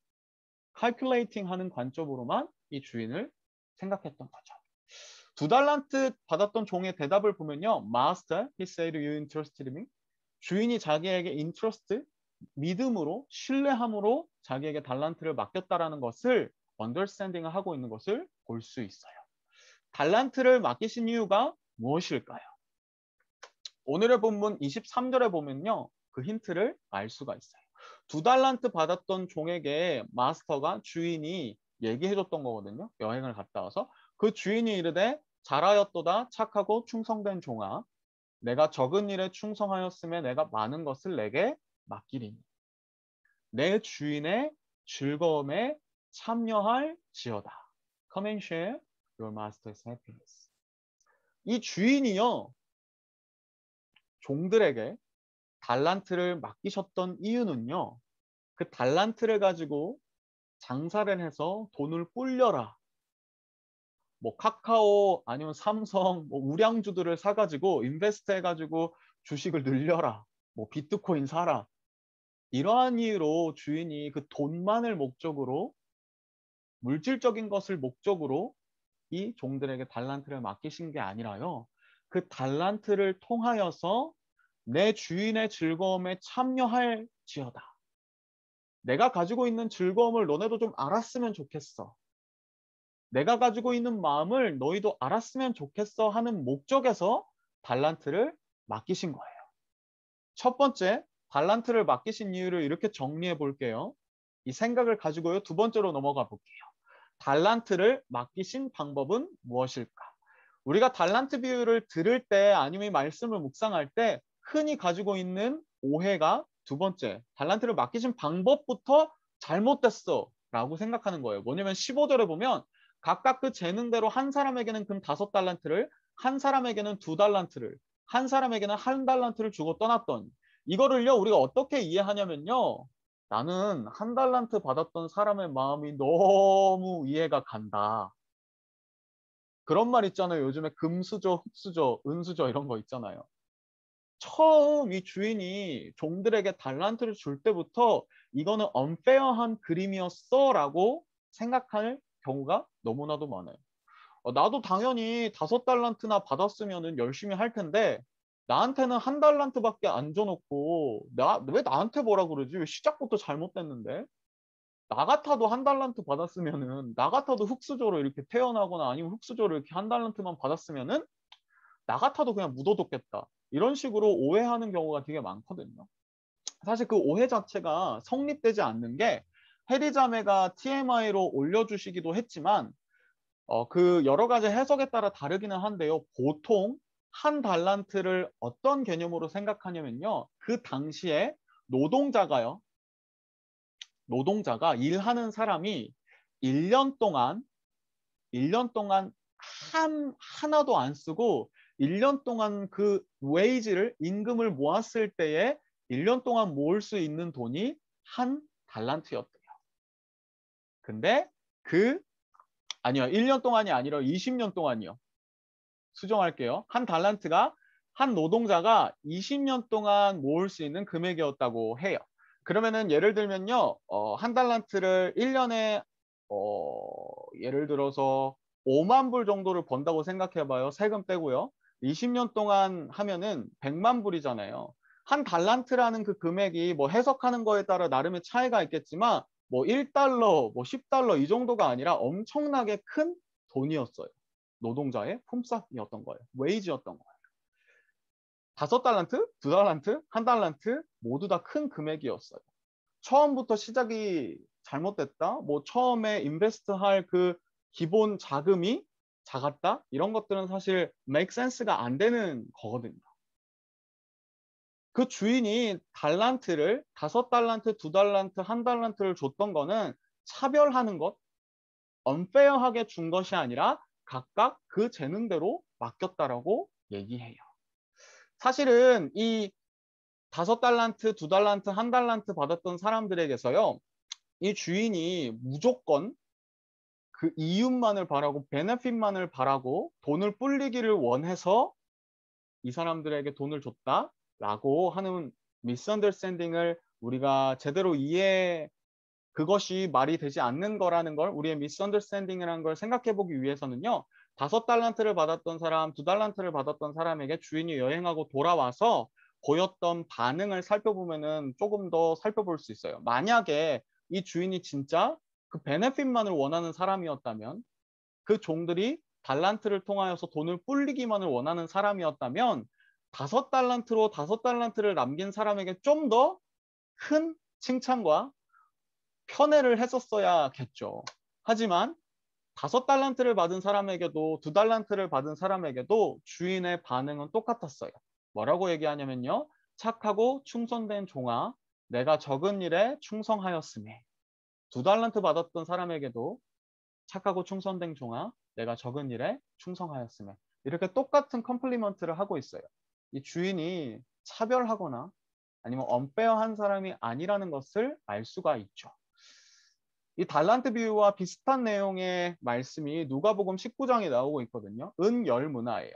칼큘레이팅 하는 관점으로만 이 주인을 생각했던 거죠. 2달란트 받았던 종의 대답을 보면요. Master, he said, you interested me? 주인이 자기에게 interest, 믿음으로, 신뢰함으로 자기에게 달란트를 맡겼다라는 것을 언더스탠딩을 하고 있는 것을 볼 수 있어요. 달란트를 맡기신 이유가 무엇일까요? 오늘의 본문 23절에 보면요. 그 힌트를 알 수가 있어요. 2달란트 받았던 종에게 마스터가 주인이 얘기해줬던 거거든요. 여행을 갔다 와서. 그 주인이 이르되 잘하였도다 착하고 충성된 종아. 내가 적은 일에 충성하였음에 내가 많은 것을 내게 맡기리니. 내 주인의 즐거움에 참여할지어다. Come and share your master's happiness. 이 주인이요. 종들에게 달란트를 맡기셨던 이유는요. 그 달란트를 가지고 장사를 해서 돈을 불려라. 뭐 카카오 아니면 삼성 뭐 우량주들을 사가지고 인베스트 해가지고 주식을 늘려라. 뭐 비트코인 사라. 이러한 이유로 주인이 그 돈만을 목적으로 물질적인 것을 목적으로 이 종들에게 달란트를 맡기신 게 아니라요. 그 달란트를 통하여서 내 주인의 즐거움에 참여할지어다. 내가 가지고 있는 즐거움을 너네도 좀 알았으면 좋겠어. 내가 가지고 있는 마음을 너희도 알았으면 좋겠어 하는 목적에서 달란트를 맡기신 거예요. 첫 번째, 달란트를 맡기신 이유를 이렇게 정리해 볼게요. 이 생각을 가지고요. 두 번째로 넘어가 볼게요. 달란트를 맡기신 방법은 무엇일까? 우리가 달란트 비유를 들을 때 아니면 이 말씀을 묵상할 때 흔히 가지고 있는 오해가 두 번째, 달란트를 맡기신 방법부터 잘못됐어 라고 생각하는 거예요. 뭐냐면 15절에 보면 각각 그 재능대로 한 사람에게는 금 5달란트를, 한 사람에게는 2달란트를, 한 사람에게는 1달란트를 주고 떠났더니, 이거를요 우리가 어떻게 이해하냐면요, 나는 1달란트 받았던 사람의 마음이 너무 이해가 간다. 그런 말 있잖아요. 요즘에 금수저, 흙수저, 은수저 이런 거 있잖아요. 처음 이 주인이 종들에게 달란트를 줄 때부터 이거는 언페어한 그림이었어 라고 생각할 경우가 너무나도 많아요. 나도 당연히 5달란트나 받았으면 열심히 할 텐데 나한테는 1달란트밖에 안 줘놓고 왜 나한테 뭐라 그러지? 왜 시작부터 잘못됐는데? 나 같아도 1달란트 받았으면은, 나 같아도 흙수저로 이렇게 태어나거나 아니면 흙수저로 이렇게 1달란트만 받았으면은 나 같아도 그냥 묻어뒀겠다. 이런 식으로 오해하는 경우가 되게 많거든요. 사실 그 오해 자체가 성립되지 않는 게 해리 자매가 TMI로 올려주시기도 했지만 그 여러 가지 해석에 따라 다르기는 한데요. 보통 1달란트를 어떤 개념으로 생각하냐면요. 그 당시에 노동자가 일하는 사람이 1년 동안 하나도 안 쓰고 1년 동안 그 웨이지를, 임금을 모았을 때에 1년 동안 모을 수 있는 돈이 1달란트였대요. 근데 아니요. 1년 동안이 아니라 20년 동안이요. 수정할게요. 1달란트가 한 노동자가 20년 동안 모을 수 있는 금액이었다고 해요. 그러면은 예를 들면요. 1달란트를 1년에 예를 들어서 5만 불 정도를 번다고 생각해봐요. 세금 떼고요. 20년 동안 하면은 100만 불이잖아요. 1달란트라는 그 금액이 뭐 해석하는 거에 따라 나름의 차이가 있겠지만 뭐 1달러, 뭐 10달러 이 정도가 아니라 엄청나게 큰 돈이었어요. 노동자의 품삯이었던 거예요. 웨이지였던 거예요. 5달란트, 2달란트, 1달란트 모두 다 큰 금액이었어요. 처음부터 시작이 잘못됐다. 뭐 처음에 인베스트할 그 기본 자금이 작았다. 이런 것들은 사실 make sense가 안 되는 거거든요. 그 주인이 달란트를 5달란트, 2달란트, 1달란트를 줬던 거는 차별하는 것, unfair하게 준 것이 아니라 각각 그 재능대로 맡겼다라고 얘기해요. 사실은 이 5달란트, 2달란트, 1달란트 받았던 사람들에게서요, 이 주인이 무조건 그 이윤만을 바라고 베네핏만을 바라고 돈을 불리기를 원해서 이 사람들에게 돈을 줬다라고 하는 미스언더스탠딩을 우리가 제대로 그것이 말이 되지 않는 거라는 걸, 우리의 미스언더스탠딩이라는 걸 생각해 보기 위해서는요, 5달란트를 받았던 사람, 2달란트를 받았던 사람에게 주인이 여행하고 돌아와서 보였던 반응을 살펴보면은 조금 더 살펴볼 수 있어요. 만약에 이 주인이 진짜 그 베네핏만을 원하는 사람이었다면, 그 종들이 달란트를 통하여서 돈을 불리기만을 원하는 사람이었다면 5달란트를 남긴 사람에게 좀 더 큰 칭찬과 편애를 했었어야겠죠. 하지만 5달란트를 받은 사람에게도 2달란트를 받은 사람에게도 주인의 반응은 똑같았어요. 뭐라고 얘기하냐면요. 착하고 충성된 종아, 내가 적은 일에 충성하였으니. 2달란트 받았던 사람에게도 착하고 충성된 종아, 내가 적은 일에 충성하였으니. 이렇게 똑같은 컴플리먼트를 하고 있어요. 이 주인이 차별하거나 아니면 언페어한 사람이 아니라는 것을 알 수가 있죠. 이 달란트 비유와 비슷한 내용의 말씀이 누가복음 19장에 나오고 있거든요. 은열문화예요.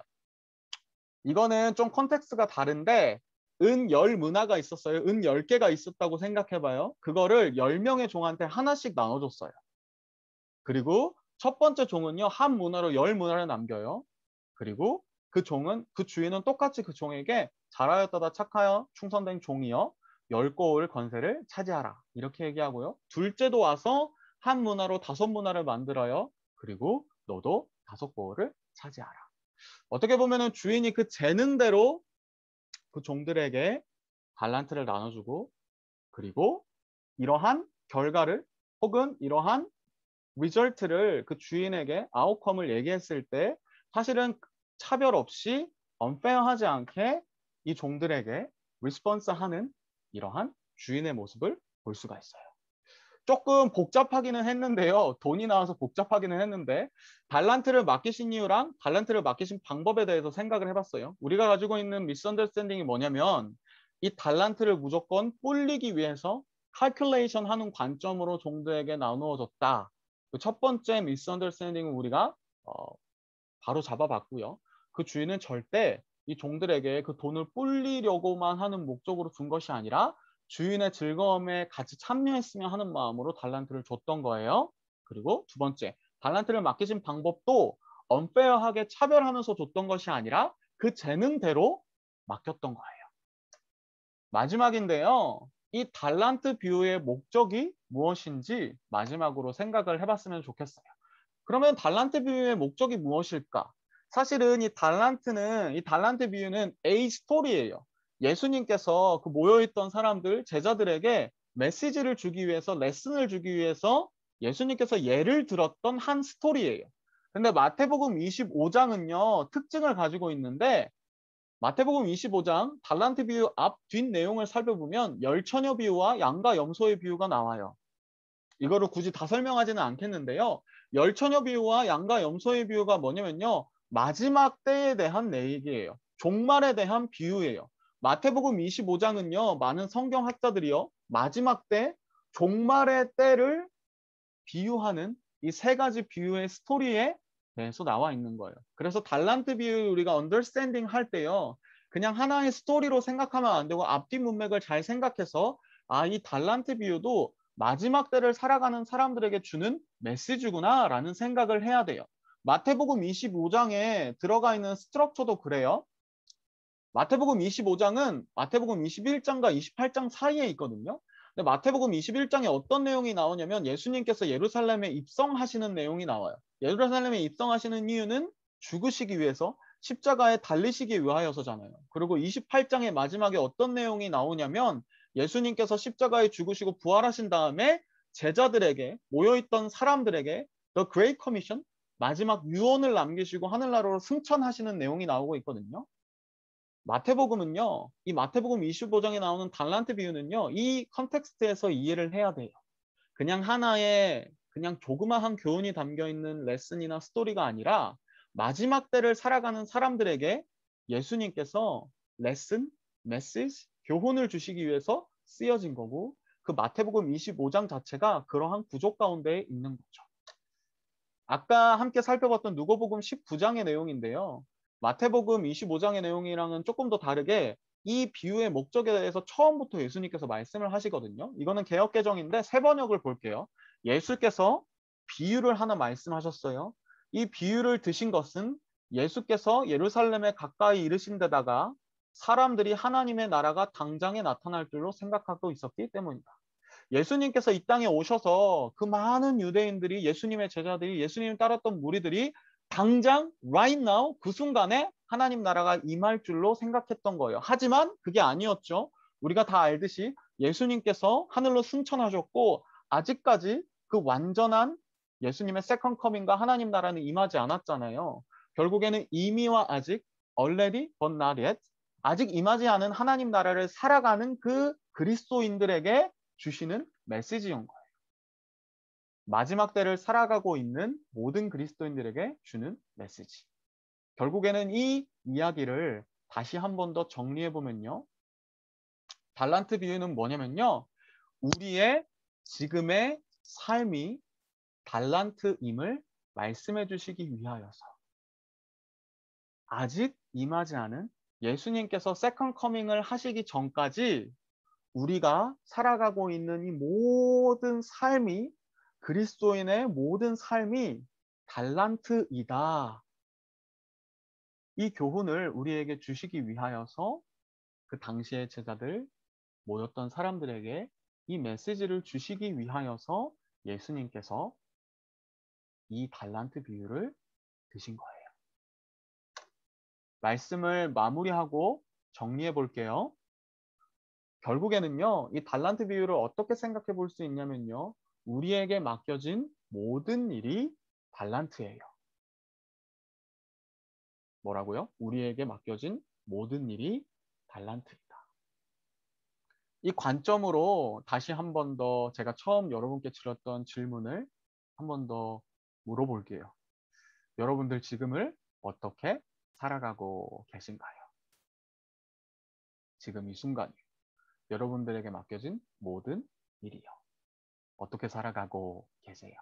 이거는 좀 컨텍스트가 다른데 은열문화가 있었어요. 은 10개가 있었다고 생각해봐요. 그거를 10명의 종한테 하나씩 나눠줬어요. 그리고 첫 번째 종은요, 한 문화로 10문화를 남겨요. 그리고 그 종은, 그 주인은 똑같이 그 종에게 잘하였다다 착하여 충성된 종이여 10고을 권세를 차지하라. 이렇게 얘기하고요. 둘째도 와서 한 문화로 5문화를 만들어요. 그리고 너도 5고을을 차지하라. 어떻게 보면은 주인이 그 재능대로 그 종들에게 달란트를 나눠주고, 그리고 이러한 결과를 혹은 이러한 리절트를 그 주인에게 아웃컴을 얘기했을 때 사실은 차별 없이 언페어하지 않게 이 종들에게 리스폰스하는 이러한 주인의 모습을 볼 수가 있어요. 조금 복잡하기는 했는데요. 돈이 나와서 복잡하기는 했는데 달란트를 맡기신 이유랑 달란트를 맡기신 방법에 대해서 생각을 해봤어요. 우리가 가지고 있는 미스언더스탠딩이 뭐냐면 이 달란트를 무조건 불리기 위해서 칼큘레이션 하는 관점으로 종들에게 나누어졌다. 그 첫 번째 미스언더스탠딩은 우리가 바로 잡아봤고요. 그 주인은 절대 이 종들에게 그 돈을 불리려고만 하는 목적으로 준 것이 아니라 주인의 즐거움에 같이 참여했으면 하는 마음으로 달란트를 줬던 거예요. 그리고 두 번째, 달란트를 맡기신 방법도 언페어하게 차별하면서 줬던 것이 아니라 그 재능대로 맡겼던 거예요. 마지막인데요. 이 달란트 비유의 목적이 무엇인지 마지막으로 생각을 해봤으면 좋겠어요. 그러면 달란트 비유의 목적이 무엇일까? 사실은 이 달란트 비유는 A 스토리예요. 예수님께서 그 모여있던 사람들, 제자들에게 메시지를 주기 위해서, 레슨을 주기 위해서 예수님께서 예를 들었던 한 스토리예요. 근데 마태복음 25장은요, 특징을 가지고 있는데 마태복음 25장 달란트 비유 앞, 뒷 내용을 살펴보면 열처녀 비유와 양과 염소의 비유가 나와요. 이거를 굳이 다 설명하지는 않겠는데요. 열처녀 비유와 양과 염소의 비유가 뭐냐면요. 마지막 때에 대한 얘기예요. 종말에 대한 비유예요. 마태복음 25장은요. 많은 성경학자들이요. 마지막 때, 종말의 때를 비유하는 이 세 가지 비유의 스토리에 대해서 나와 있는 거예요. 그래서 달란트 비유 우리가 언더스탠딩 할 때요. 그냥 하나의 스토리로 생각하면 안 되고 앞뒤 문맥을 잘 생각해서 이 달란트 비유도 마지막 때를 살아가는 사람들에게 주는 메시지구나 라는 생각을 해야 돼요. 마태복음 25장에 들어가 있는 스트럭처도 그래요. 마태복음 25장은 마태복음 21장과 28장 사이에 있거든요. 근데 마태복음 21장에 어떤 내용이 나오냐면 예수님께서 예루살렘에 입성하시는 내용이 나와요. 예루살렘에 입성하시는 이유는 죽으시기 위해서 십자가에 달리시기 위하여서잖아요. 그리고 28장의 마지막에 어떤 내용이 나오냐면 예수님께서 십자가에 죽으시고 부활하신 다음에 제자들에게, 모여있던 사람들에게 The Great Commission, 마지막 유언을 남기시고 하늘나라로 승천하시는 내용이 나오고 있거든요. 마태복음은요, 이 마태복음 25장에 나오는 달란트 비유는요, 이 컨텍스트에서 이해를 해야 돼요. 그냥 하나의 그냥 조그마한 교훈이 담겨 있는 레슨이나 스토리가 아니라 마지막 때를 살아가는 사람들에게 예수님께서 레슨, 메시지, 교훈을 주시기 위해서 쓰여진 거고, 그 마태복음 25장 자체가 그러한 구조 가운데 있는 거죠. 아까 함께 살펴봤던 누가복음 19장의 내용인데요. 마태복음 25장의 내용이랑은 조금 더 다르게 이 비유의 목적에 대해서 처음부터 예수님께서 말씀을 하시거든요. 이거는 개역개정인데 새 번역을 볼게요. 예수께서 비유를 하나 말씀하셨어요. 이 비유를 드신 것은 예수께서 예루살렘에 가까이 이르신 데다가 사람들이 하나님의 나라가 당장에 나타날 줄로 생각하고 있었기 때문이다. 예수님께서 이 땅에 오셔서 그 많은 유대인들이, 예수님의 제자들이, 예수님을 따랐던 무리들이 당장 right now 그 순간에 하나님 나라가 임할 줄로 생각했던 거예요. 하지만 그게 아니었죠. 우리가 다 알듯이 예수님께서 하늘로 승천하셨고 아직까지 그 완전한 예수님의 세컨 커밍과 하나님 나라는 임하지 않았잖아요. 결국에는 이미와 아직, already but not yet, 아직 임하지 않은 하나님 나라를 살아가는 그 그리스도인들에게 주시는 메시지인 거예요. 마지막 때를 살아가고 있는 모든 그리스도인들에게 주는 메시지. 결국에는 이 이야기를 다시 한 번 더 정리해 보면요. 달란트 비유는 뭐냐면요. 우리의 지금의 삶이 달란트임을 말씀해 주시기 위하여서 아직 임하지 않은 예수님께서 세컨 커밍을 하시기 전까지 우리가 살아가고 있는 이 모든 삶이, 그리스도인의 모든 삶이 달란트이다. 이 교훈을 우리에게 주시기 위하여서 그 당시의 제자들 모였던 사람들에게 이 메시지를 주시기 위하여서 예수님께서 이 달란트 비유를 드신 거예요. 말씀을 마무리하고 정리해 볼게요. 결국에는요, 이 달란트 비유를 어떻게 생각해 볼 수 있냐면요, 우리에게 맡겨진 모든 일이 달란트예요. 뭐라고요? 우리에게 맡겨진 모든 일이 달란트이다. 이 관점으로 다시 한 번 더 제가 처음 여러분께 드렸던 질문을 한 번 더 물어볼게요. 여러분들 지금을 어떻게 살아가고 계신가요? 지금 이 순간 여러분들에게 맡겨진 모든 일이요. 어떻게 살아가고 계세요?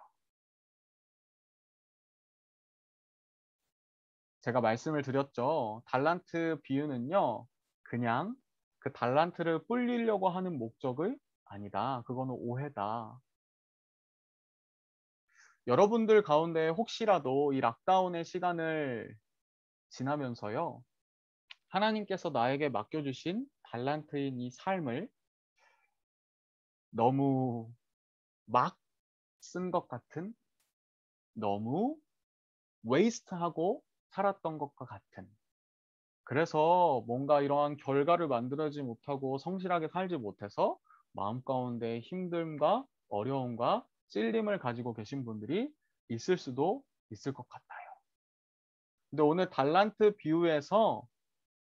제가 말씀을 드렸죠. 달란트 비유는요, 그냥 그 달란트를 불리려고 하는 목적이 아니다. 그거는 오해다. 여러분들 가운데 혹시라도 이 락다운의 시간을 지나면서요, 하나님께서 나에게 맡겨주신 달란트인 이 삶을 너무 막 쓴 것 같은, 너무 웨이스트하고 살았던 것과 같은, 그래서 뭔가 이러한 결과를 만들어지 못하고 성실하게 살지 못해서 마음 가운데 힘듦과 어려움과 찔림을 가지고 계신 분들이 있을 수도 있을 것 같아요. 근데 오늘 달란트 비유에서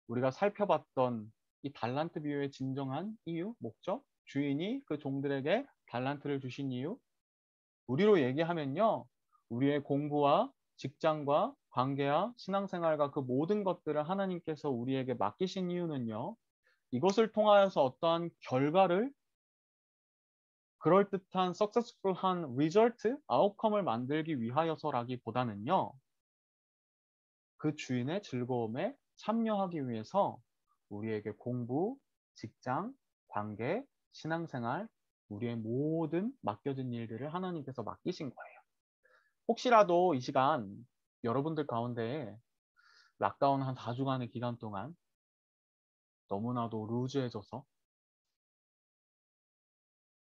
우리가 살펴봤던 이 달란트 비유의 진정한 이유, 목적, 주인이 그 종들에게 달란트를 주신 이유, 우리로 얘기하면요, 우리의 공부와 직장과 관계와 신앙생활과 그 모든 것들을 하나님께서 우리에게 맡기신 이유는요, 이것을 통하여서 어떠한 결과를, 그럴듯한 successful한 result, outcome을 만들기 위하여서라기보다는요, 그 주인의 즐거움에 참여하기 위해서 우리에게 공부, 직장, 관계, 신앙생활, 우리의 모든 맡겨진 일들을 하나님께서 맡기신 거예요. 혹시라도 이 시간 여러분들 가운데 락다운 한 4주간의 기간 동안 너무나도 루즈해져서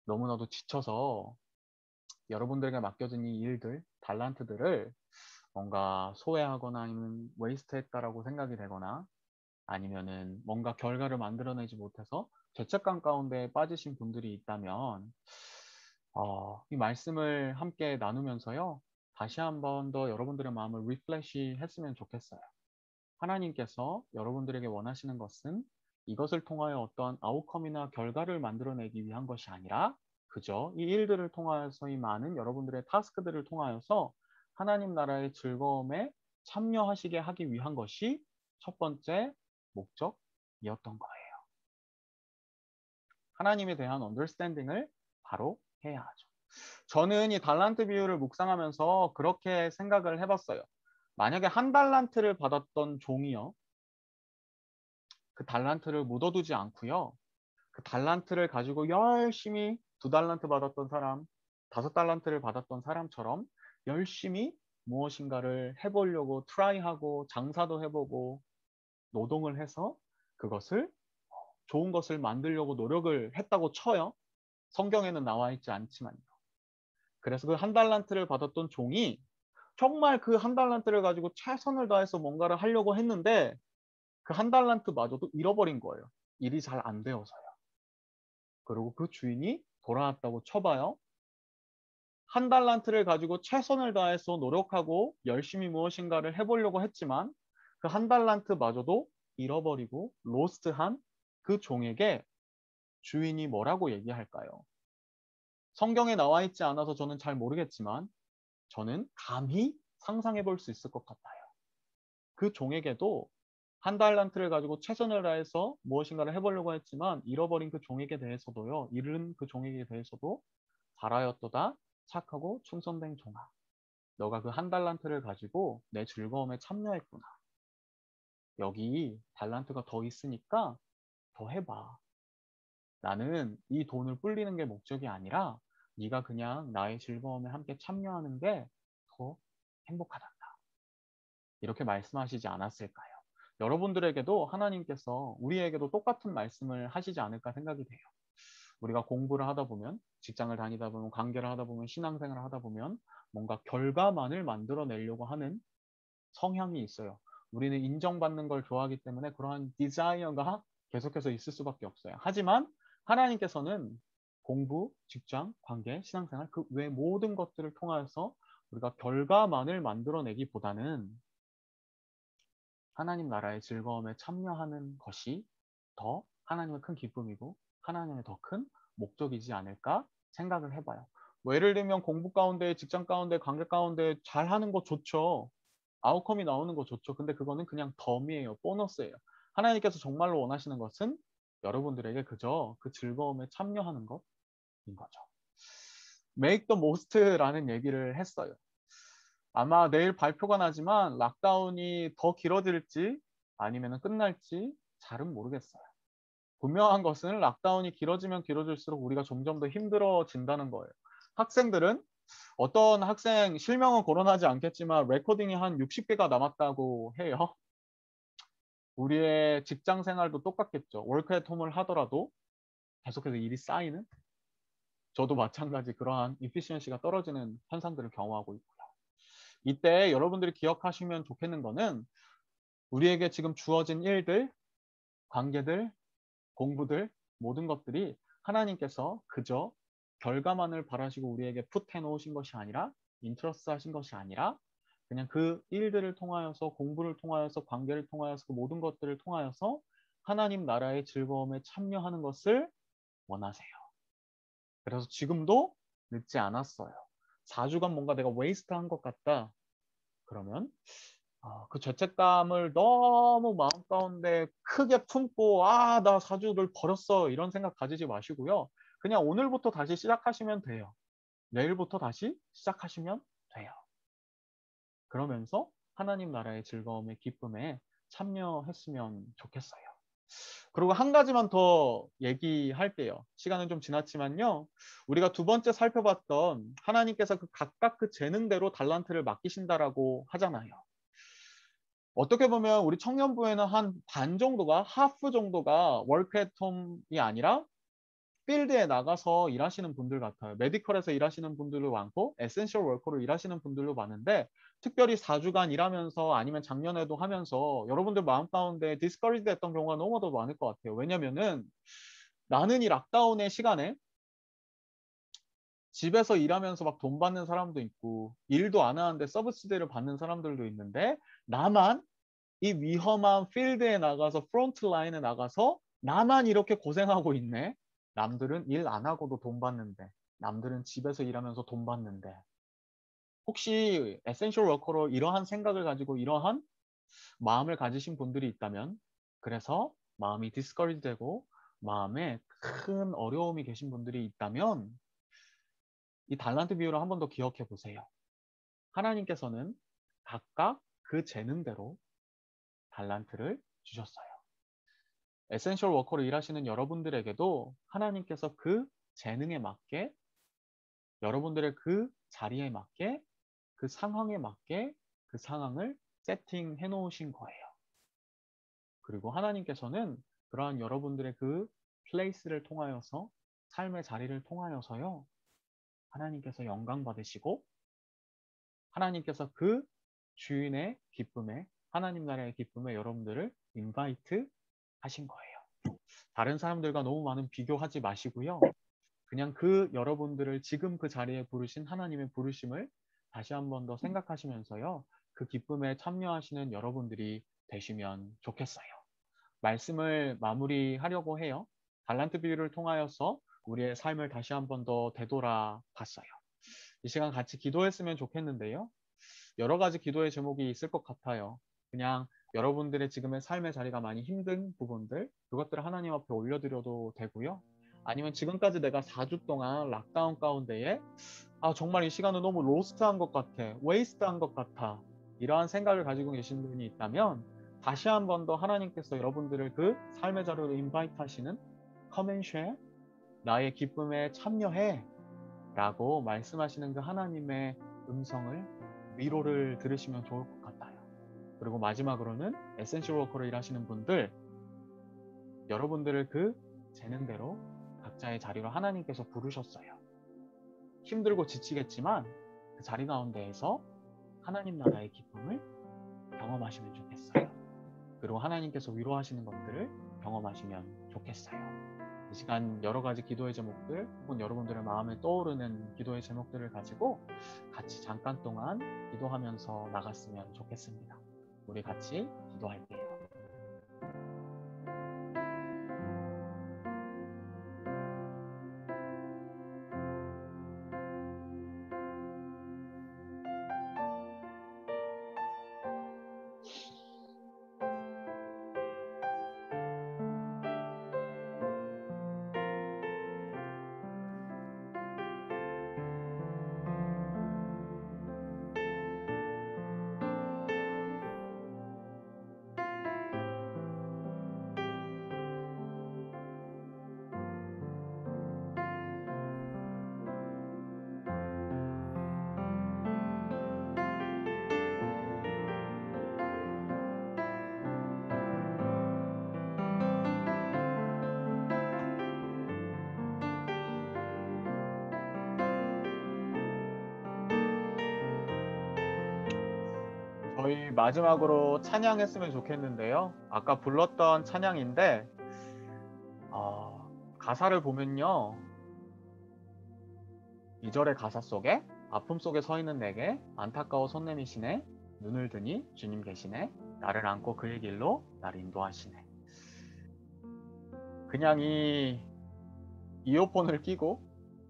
너무나도 지쳐서 여러분들에게 맡겨진 이 일들, 달란트들을 뭔가 소외하거나 아니면 웨이스트했다라고 생각이 되거나 아니면은 뭔가 결과를 만들어내지 못해서 죄책감 가운데 빠지신 분들이 있다면 이 말씀을 함께 나누면서요, 다시 한 번 더 여러분들의 마음을 리플레시 했으면 좋겠어요. 하나님께서 여러분들에게 원하시는 것은 이것을 통하여 어떠한 아웃컴이나 결과를 만들어내기 위한 것이 아니라 그저 이 일들을 통하여서 이 많은 여러분들의 타스크들을 통하여서 하나님 나라의 즐거움에 참여하시게 하기 위한 것이 첫 번째 목적이었던 거예요. 하나님에 대한 언더스탠딩을 바로 해야 하죠. 저는 이 달란트 비유를 묵상하면서 그렇게 생각을 해봤어요. 만약에 한 달란트를 받았던 종이요, 그 달란트를 묻어두지 않고요, 그 달란트를 가지고 열심히 2달란트 받았던 사람, 5달란트를 받았던 사람처럼 열심히 무엇인가를 해보려고 트라이하고 장사도 해보고 노동을 해서 그것을 좋은 것을 만들려고 노력을 했다고 쳐요. 성경에는 나와 있지 않지만요. 그래서 그 한 달란트를 받았던 종이 정말 그 한 달란트를 가지고 최선을 다해서 뭔가를 하려고 했는데 그 한 달란트마저도 잃어버린 거예요. 일이 잘 안 되어서요. 그리고 그 주인이 돌아왔다고 쳐봐요. 한 달란트를 가지고 최선을 다해서 노력하고 열심히 무엇인가를 해보려고 했지만 그 한 달란트마저도 잃어버리고 로스트한 그 종에게 주인이 뭐라고 얘기할까요? 성경에 나와 있지 않아서 저는 잘 모르겠지만 저는 감히 상상해 볼 수 있을 것 같아요. 그 종에게도 한 달란트를 가지고 최선을 다해서 무엇인가를 해보려고 했지만 잃어버린 그 종에게 대해서도요, 잃은 그 종에게 대해서도 잘하였도다 착하고 충성된 종아, 너가 그 한 달란트를 가지고 내 즐거움에 참여했구나. 여기 달란트가 더 있으니까 더 해봐. 나는 이 돈을 불리는 게 목적이 아니라 네가 그냥 나의 즐거움에 함께 참여하는 게 더 행복하단다. 이렇게 말씀하시지 않았을까요? 여러분들에게도 하나님께서 우리에게도 똑같은 말씀을 하시지 않을까 생각이 돼요. 우리가 공부를 하다 보면, 직장을 다니다 보면, 관계를 하다 보면, 신앙생활을 하다 보면 뭔가 결과만을 만들어내려고 하는 성향이 있어요. 우리는 인정받는 걸 좋아하기 때문에 그러한 디자이어가 계속해서 있을 수밖에 없어요. 하지만 하나님께서는 공부, 직장, 관계, 신앙생활 그 외 모든 것들을 통하여서 우리가 결과만을 만들어내기보다는 하나님 나라의 즐거움에 참여하는 것이 더 하나님의 큰 기쁨이고 하나님의 더 큰 목적이지 않을까 생각을 해봐요. 뭐 예를 들면 공부 가운데, 직장 가운데, 관계 가운데 잘하는 거 좋죠. 아웃컴이 나오는 거 좋죠. 근데 그거는 그냥 덤이에요. 보너스예요. 하나님께서 정말로 원하시는 것은 여러분들에게 그저 그 즐거움에 참여하는 것인 거죠. Make the most라는 얘기를 했어요. 아마 내일 발표가 나지만 락다운이 더 길어질지 아니면 끝날지 잘은 모르겠어요. 분명한 것은 락다운이 길어지면 길어질수록 우리가 점점 더 힘들어진다는 거예요. 학생들은 어떤 학생 실명은 거론하지 않겠지만 레코딩이 한 60개가 남았다고 해요. 우리의 직장 생활도 똑같겠죠. 워크 앳 홈을 하더라도 계속해서 일이 쌓이는, 저도 마찬가지 그러한 이피시언시가 떨어지는 현상들을 경험하고 있고요. 이때 여러분들이 기억하시면 좋겠는 거는 우리에게 지금 주어진 일들, 관계들, 공부들 모든 것들이 하나님께서 그저 결과만을 바라시고 우리에게 풋해 놓으신 것이 아니라 인트러스트 하신 것이 아니라 그냥 그 일들을 통하여서 공부를 통하여서 관계를 통하여서 그 모든 것들을 통하여서 하나님 나라의 즐거움에 참여하는 것을 원하세요. 그래서 지금도 늦지 않았어요. 4주간 뭔가 내가 웨이스트한 것 같다. 그러면 그 죄책감을 너무 마음 가운데 크게 품고 나 4주를 버렸어 이런 생각 가지지 마시고요. 그냥 오늘부터 다시 시작하시면 돼요. 내일부터 다시 시작하시면 돼요. 그러면서 하나님 나라의 즐거움의 기쁨에 참여했으면 좋겠어요. 그리고 한 가지만 더 얘기할게요. 시간은 좀 지났지만요. 우리가 두 번째 살펴봤던 하나님께서 그 각각 그 재능대로 달란트를 맡기신다라고 하잖아요. 어떻게 보면 우리 청년부에는 한 반 정도가, 하프 정도가 워크 앳 홈이 아니라 필드에 나가서 일하시는 분들 같아요. 메디컬에서 일하시는 분들도 많고 에센셜 워커로 일하시는 분들도 많은데 특별히 4주간 일하면서 아니면 작년에도 하면서 여러분들 마음 가운데 디스커리지 됐던 경우가 너무도 많을 것 같아요. 왜냐면은 나는 이 락다운의 시간에 집에서 일하면서 막 돈 받는 사람도 있고 일도 안 하는데 서비스제를 받는 사람들도 있는데 나만 이 위험한 필드에 나가서 프론트 라인에 나가서 나만 이렇게 고생하고 있네. 남들은 일 안 하고도 돈 받는데 남들은 집에서 일하면서 돈 받는데 혹시 에센셜 워커로 이러한 생각을 가지고 이러한 마음을 가지신 분들이 있다면 그래서 마음이 디스커리지 되고 마음에 큰 어려움이 계신 분들이 있다면 이 달란트 비율을 한 번 더 기억해 보세요. 하나님께서는 각각 그 재능대로 달란트를 주셨어요. 에센셜 워커로 일하시는 여러분들에게도 하나님께서 그 재능에 맞게 여러분들의 그 자리에 맞게 그 상황에 맞게 그 상황을 세팅해 놓으신 거예요. 그리고 하나님께서는 그러한 여러분들의 그 플레이스를 통하여서 삶의 자리를 통하여서요. 하나님께서 영광 받으시고 하나님께서 그 주인의 기쁨에 하나님 나라의 기쁨에 여러분들을 인바이트 하신 거예요. 다른 사람들과 너무 많은 비교하지 마시고요. 그냥 그 여러분들을 지금 그 자리에 부르신 하나님의 부르심을 다시 한 번 더 생각하시면서요. 그 기쁨에 참여하시는 여러분들이 되시면 좋겠어요. 말씀을 마무리하려고 해요. 달란트 비유를 통하여서 우리의 삶을 다시 한 번 더 되돌아 봤어요. 이 시간 같이 기도했으면 좋겠는데요. 여러 가지 기도의 제목이 있을 것 같아요. 그냥 여러분들의 지금의 삶의 자리가 많이 힘든 부분들, 그것들을 하나님 앞에 올려드려도 되고요. 아니면 지금까지 내가 4주 동안 락다운 가운데에 정말 이 시간은 너무 로스트한 것 같아, 웨이스트한 것 같아 이러한 생각을 가지고 계신 분이 있다면 다시 한 번 더 하나님께서 여러분들을 그 삶의 자리로 인바이트 하시는 Come and share, 나의 기쁨에 참여해 라고 말씀하시는 그 하나님의 음성을 위로를 들으시면 좋을 것 같아요. 그리고 마지막으로는 에센셜 워커로 일하시는 분들, 여러분들을 그 재능대로 각자의 자리로 하나님께서 부르셨어요. 힘들고 지치겠지만 그 자리 가운데에서 하나님 나라의 기쁨을 경험하시면 좋겠어요. 그리고 하나님께서 위로하시는 것들을 경험하시면 좋겠어요. 이 시간 여러 가지 기도의 제목들 혹은 여러분들의 마음에 떠오르는 기도의 제목들을 가지고 같이 잠깐 동안 기도하면서 나갔으면 좋겠습니다. 우리 같이 기도할게요. 저희 마지막으로 찬양했으면 좋겠는데요. 아까 불렀던 찬양인데 가사를 보면요. 2절의 가사 속에 아픔 속에 서 있는 내게 안타까워 손 내미시네. 눈을 드니 주님 계시네. 나를 안고 그의 길로 나를 인도하시네. 그냥 이 이어폰을 끼고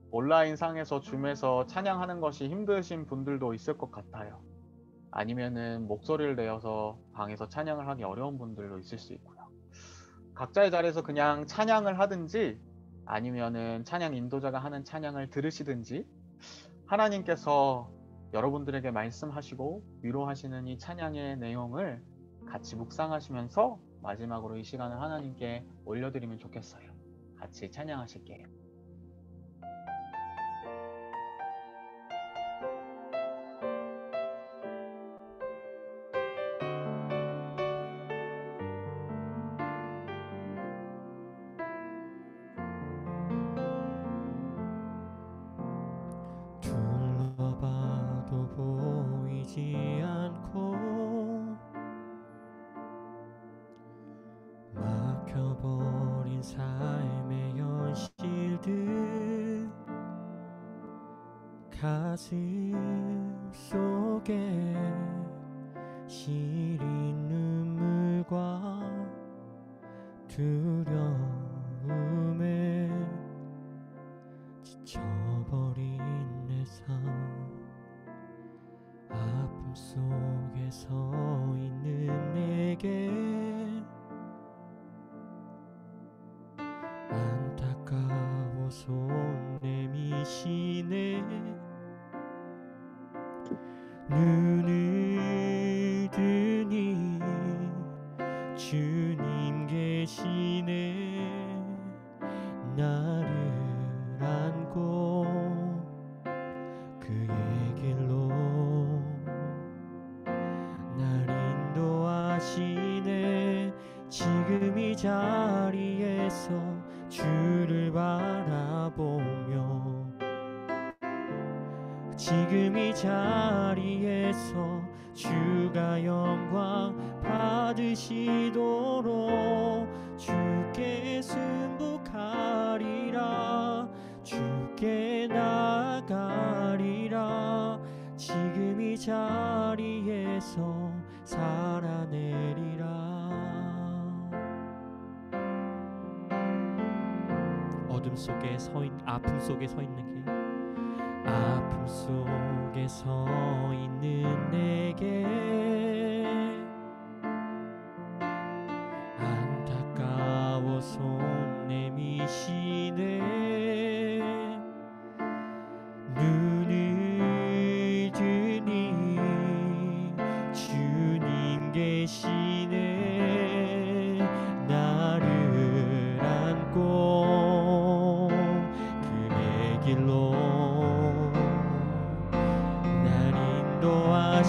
온라인 상에서 줌에서 찬양하는 것이 힘드신 분들도 있을 것 같아요. 아니면은 목소리를 내어서 방에서 찬양을 하기 어려운 분들도 있을 수 있고요. 각자의 자리에서 그냥 찬양을 하든지 아니면은 찬양 인도자가 하는 찬양을 들으시든지 하나님께서 여러분들에게 말씀하시고 위로하시는 이 찬양의 내용을 같이 묵상하시면서 마지막으로 이 시간을 하나님께 올려드리면 좋겠어요. 같이 찬양하실게요. 둘러봐도 보이지 않고 막혀버린 삶의 현실들 가슴 속에 시린 눈물과 두려움에 지쳐버린 내 삶 아픔 속에 서 있는 내게 안타까워 손 내미시네. 눈을 드니 주님 계시네. 나를 안고 그의 길로 날 인도하시네. 지금 이 자리에서 주를 바라보며 지금 이 자리에서 주가 영광 받으시도록 주께 승복하리라. 주께 나아가리라. 지금 이 자리에서 살아내리라. 어둠 속에 아픔 속에 서 있는 게 아픔 속에 서 있는 내게 안타까워 손 내미시네. 눈을 드니 주님 계시네. 나를 안고 그의 길로 날 인도하시네.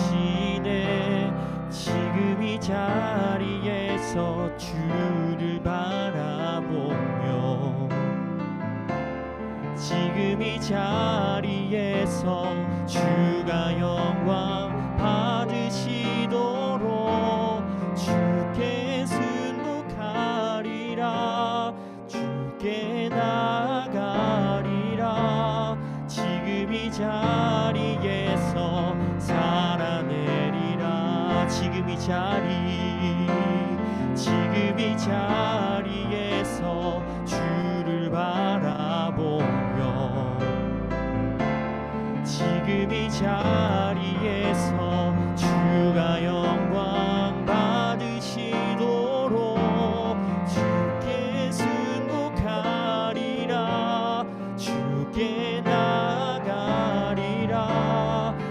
지금 이 자리에서 주가 영광 받으시도록 주께 순복하리라. 주께 나가리라. 지금 이 자리에서 살아내리라. 지금 이 자리에서 주를 바라보며 지금 이 자리에서 주가 영광 받으시도록 주께 순복하리라. 주께 나가리라.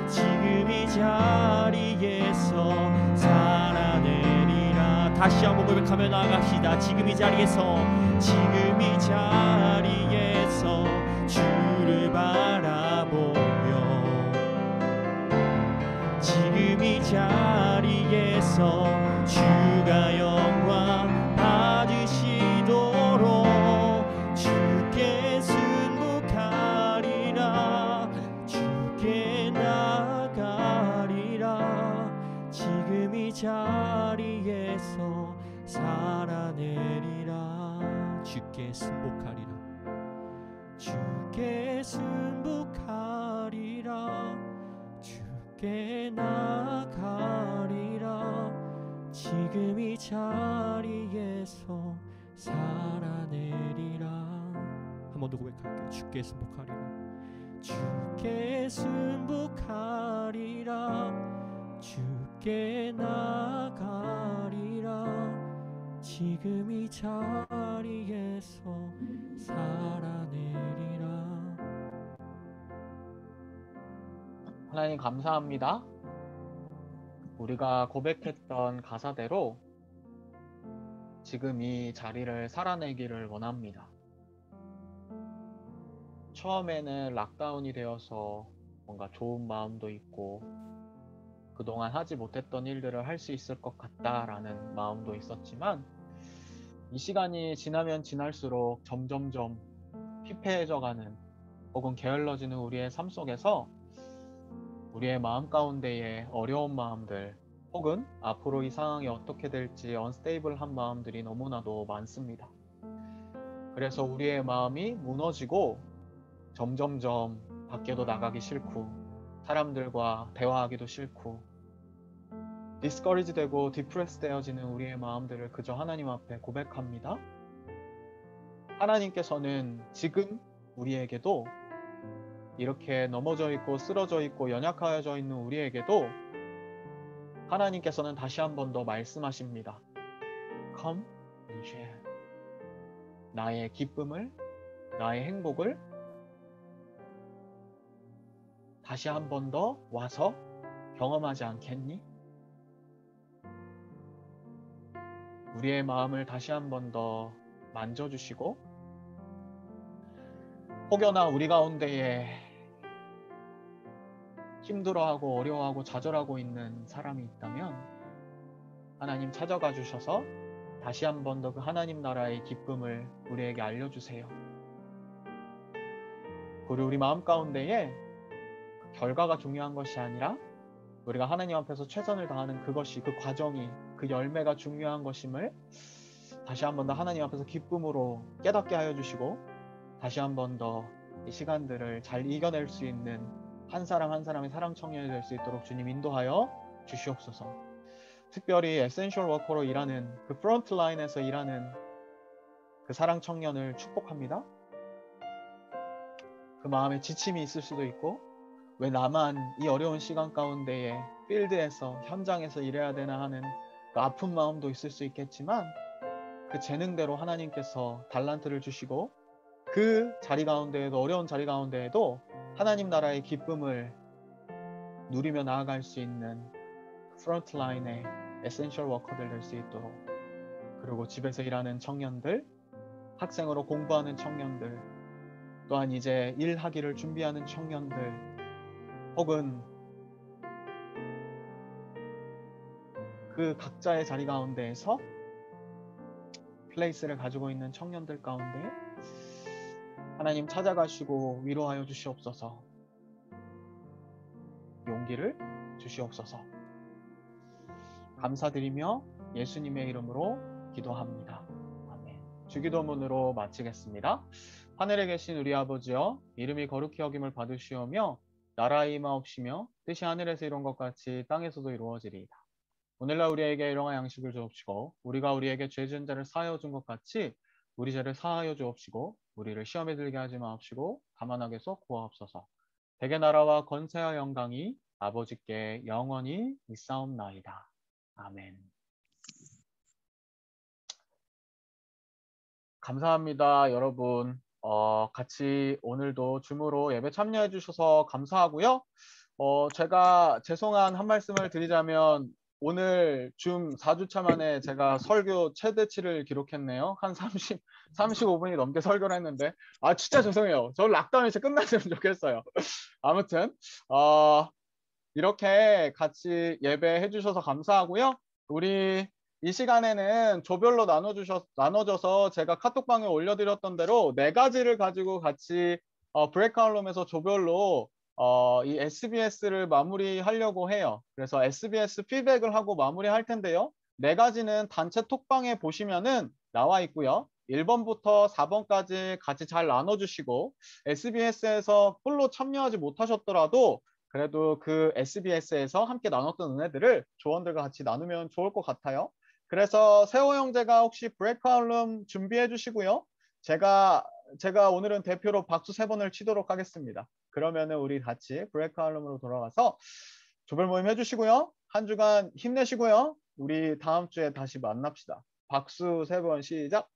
지금 이 자리에서 살아내리라. 다시 한번 고백하며 나아갑시다. 지금 이 자리에서 주를 바라보며 지금 이 자리에서 주가 영광 받으시도록 주께 순복하리라. 주께 나가리라. 지금 이 자리에서 살아내리라. 주께 순복하리라. 주께 순복하리라. 주께 나가리라. 지금 이 자리에서 살아내리라. 한 번 더 고백할게요. 주께 순복하리라. 주께 순복하리라. 주께 나가리라. 지금 이 자리에서 살아내리라. 하나님 감사합니다. 우리가 고백했던 가사대로 지금 이 자리를 살아내기를 원합니다. 처음에는 락다운이 되어서 뭔가 좋은 마음도 있고 그동안 하지 못했던 일들을 할 수 있을 것 같다라는 마음도 있었지만 이 시간이 지나면 지날수록 점점점 피폐해져가는 혹은 게을러지는 우리의 삶 속에서 우리의 마음 가운데에 어려운 마음들 혹은 앞으로 이 상황이 어떻게 될지 언스테이블한 마음들이 너무나도 많습니다. 그래서 우리의 마음이 무너지고 점점점 밖에도 나가기 싫고 사람들과 대화하기도 싫고 디스커리지 되고 디프레스 되어지는 우리의 마음들을 그저 하나님 앞에 고백합니다. 하나님께서는 지금 우리에게도 이렇게 넘어져 있고 쓰러져 있고 연약하여져 있는 우리에게도 하나님께서는 다시 한 번 더 말씀하십니다. Come and share. 나의 기쁨을, 나의 행복을 다시 한 번 더 와서 경험하지 않겠니? 우리의 마음을 다시 한 번 더 만져주시고 혹여나 우리 가운데에 힘들어하고 어려워하고 좌절하고 있는 사람이 있다면 하나님 찾아가 주셔서 다시 한 번 더 그 하나님 나라의 기쁨을 우리에게 알려주세요. 그리고 우리 마음 가운데에 결과가 중요한 것이 아니라 우리가 하나님 앞에서 최선을 다하는 그것이, 그 과정이, 그 열매가 중요한 것임을 다시 한 번 더 하나님 앞에서 기쁨으로 깨닫게 하여 주시고 다시 한 번 더 이 시간들을 잘 이겨낼 수 있는 한 사람 한 사람의 사랑 청년이 될 수 있도록 주님 인도하여 주시옵소서. 특별히 에센셜 워커로 일하는 그 프론트 라인에서 일하는 그 사랑 청년을 축복합니다. 그 마음에 지침이 있을 수도 있고 왜 나만 이 어려운 시간 가운데에 필드에서 현장에서 일해야 되나 하는 그 아픈 마음도 있을 수 있겠지만 그 재능대로 하나님께서 달란트를 주시고 그 자리 가운데에도 어려운 자리 가운데에도 하나님 나라의 기쁨을 누리며 나아갈 수 있는 프론트 라인의 에센셜 워커들 될 수 있도록 그리고 집에서 일하는 청년들, 학생으로 공부하는 청년들 또한 이제 일하기를 준비하는 청년들 혹은 그 각자의 자리 가운데에서 플레이스를 가지고 있는 청년들 가운데 하나님 찾아가시고 위로하여 주시옵소서. 용기를 주시옵소서. 감사드리며 예수님의 이름으로 기도합니다. 아멘. 주기도문으로 마치겠습니다. 하늘에 계신 우리 아버지여, 이름이 거룩히 여김을 받으시오며 나라의 임하옵시며 뜻이 하늘에서 이룬 것 같이 땅에서도 이루어지리이다. 오늘날 우리에게 일용할 양식을 주옵시고 우리가 우리에게 죄 지은 자를 사하여 준 것 같이 우리 죄를 사하여 주옵시고 우리를 시험에 들게 하지 마옵시고 다만 악에서 구하옵소서. 대개 나라와 권세와 영광이 아버지께 영원히 있사옵나이다. 아멘. 감사합니다, 여러분. 같이 오늘도 줌으로 예배 참여해 주셔서 감사하고요. 제가 죄송한 한 말씀을 드리자면 오늘 줌 4주차 만에 제가 설교 최대치를 기록했네요. 한 35분이 넘게 설교를 했는데 진짜 죄송해요. 저 락다운이 진짜 끝났으면 좋겠어요. 아무튼 이렇게 같이 예배해 주셔서 감사하고요. 우리 이 시간에는 조별로 나눠져서 제가 카톡방에 올려드렸던 대로 4가지를 가지고 같이 브레이크아웃룸에서 조별로 이 SBS를 마무리하려고 해요. 그래서 SBS 피드백을 하고 마무리할 텐데요. 4가지는 단체 톡방에 보시면은 나와 있고요. 1번부터 4번까지 같이 잘 나눠주시고 SBS에서 풀로 참여하지 못하셨더라도 그래도 그 SBS에서 함께 나눴던 은혜들을 조원들과 같이 나누면 좋을 것 같아요. 그래서 세호 형제가 혹시 브레이크아웃룸 준비해 주시고요. 제가 오늘은 대표로 박수 3번을 치도록 하겠습니다. 그러면은 우리 같이 브레이크아웃룸으로 돌아가서 조별 모임 해주시고요. 한 주간 힘내시고요. 우리 다음 주에 다시 만납시다. 박수 3번 시작.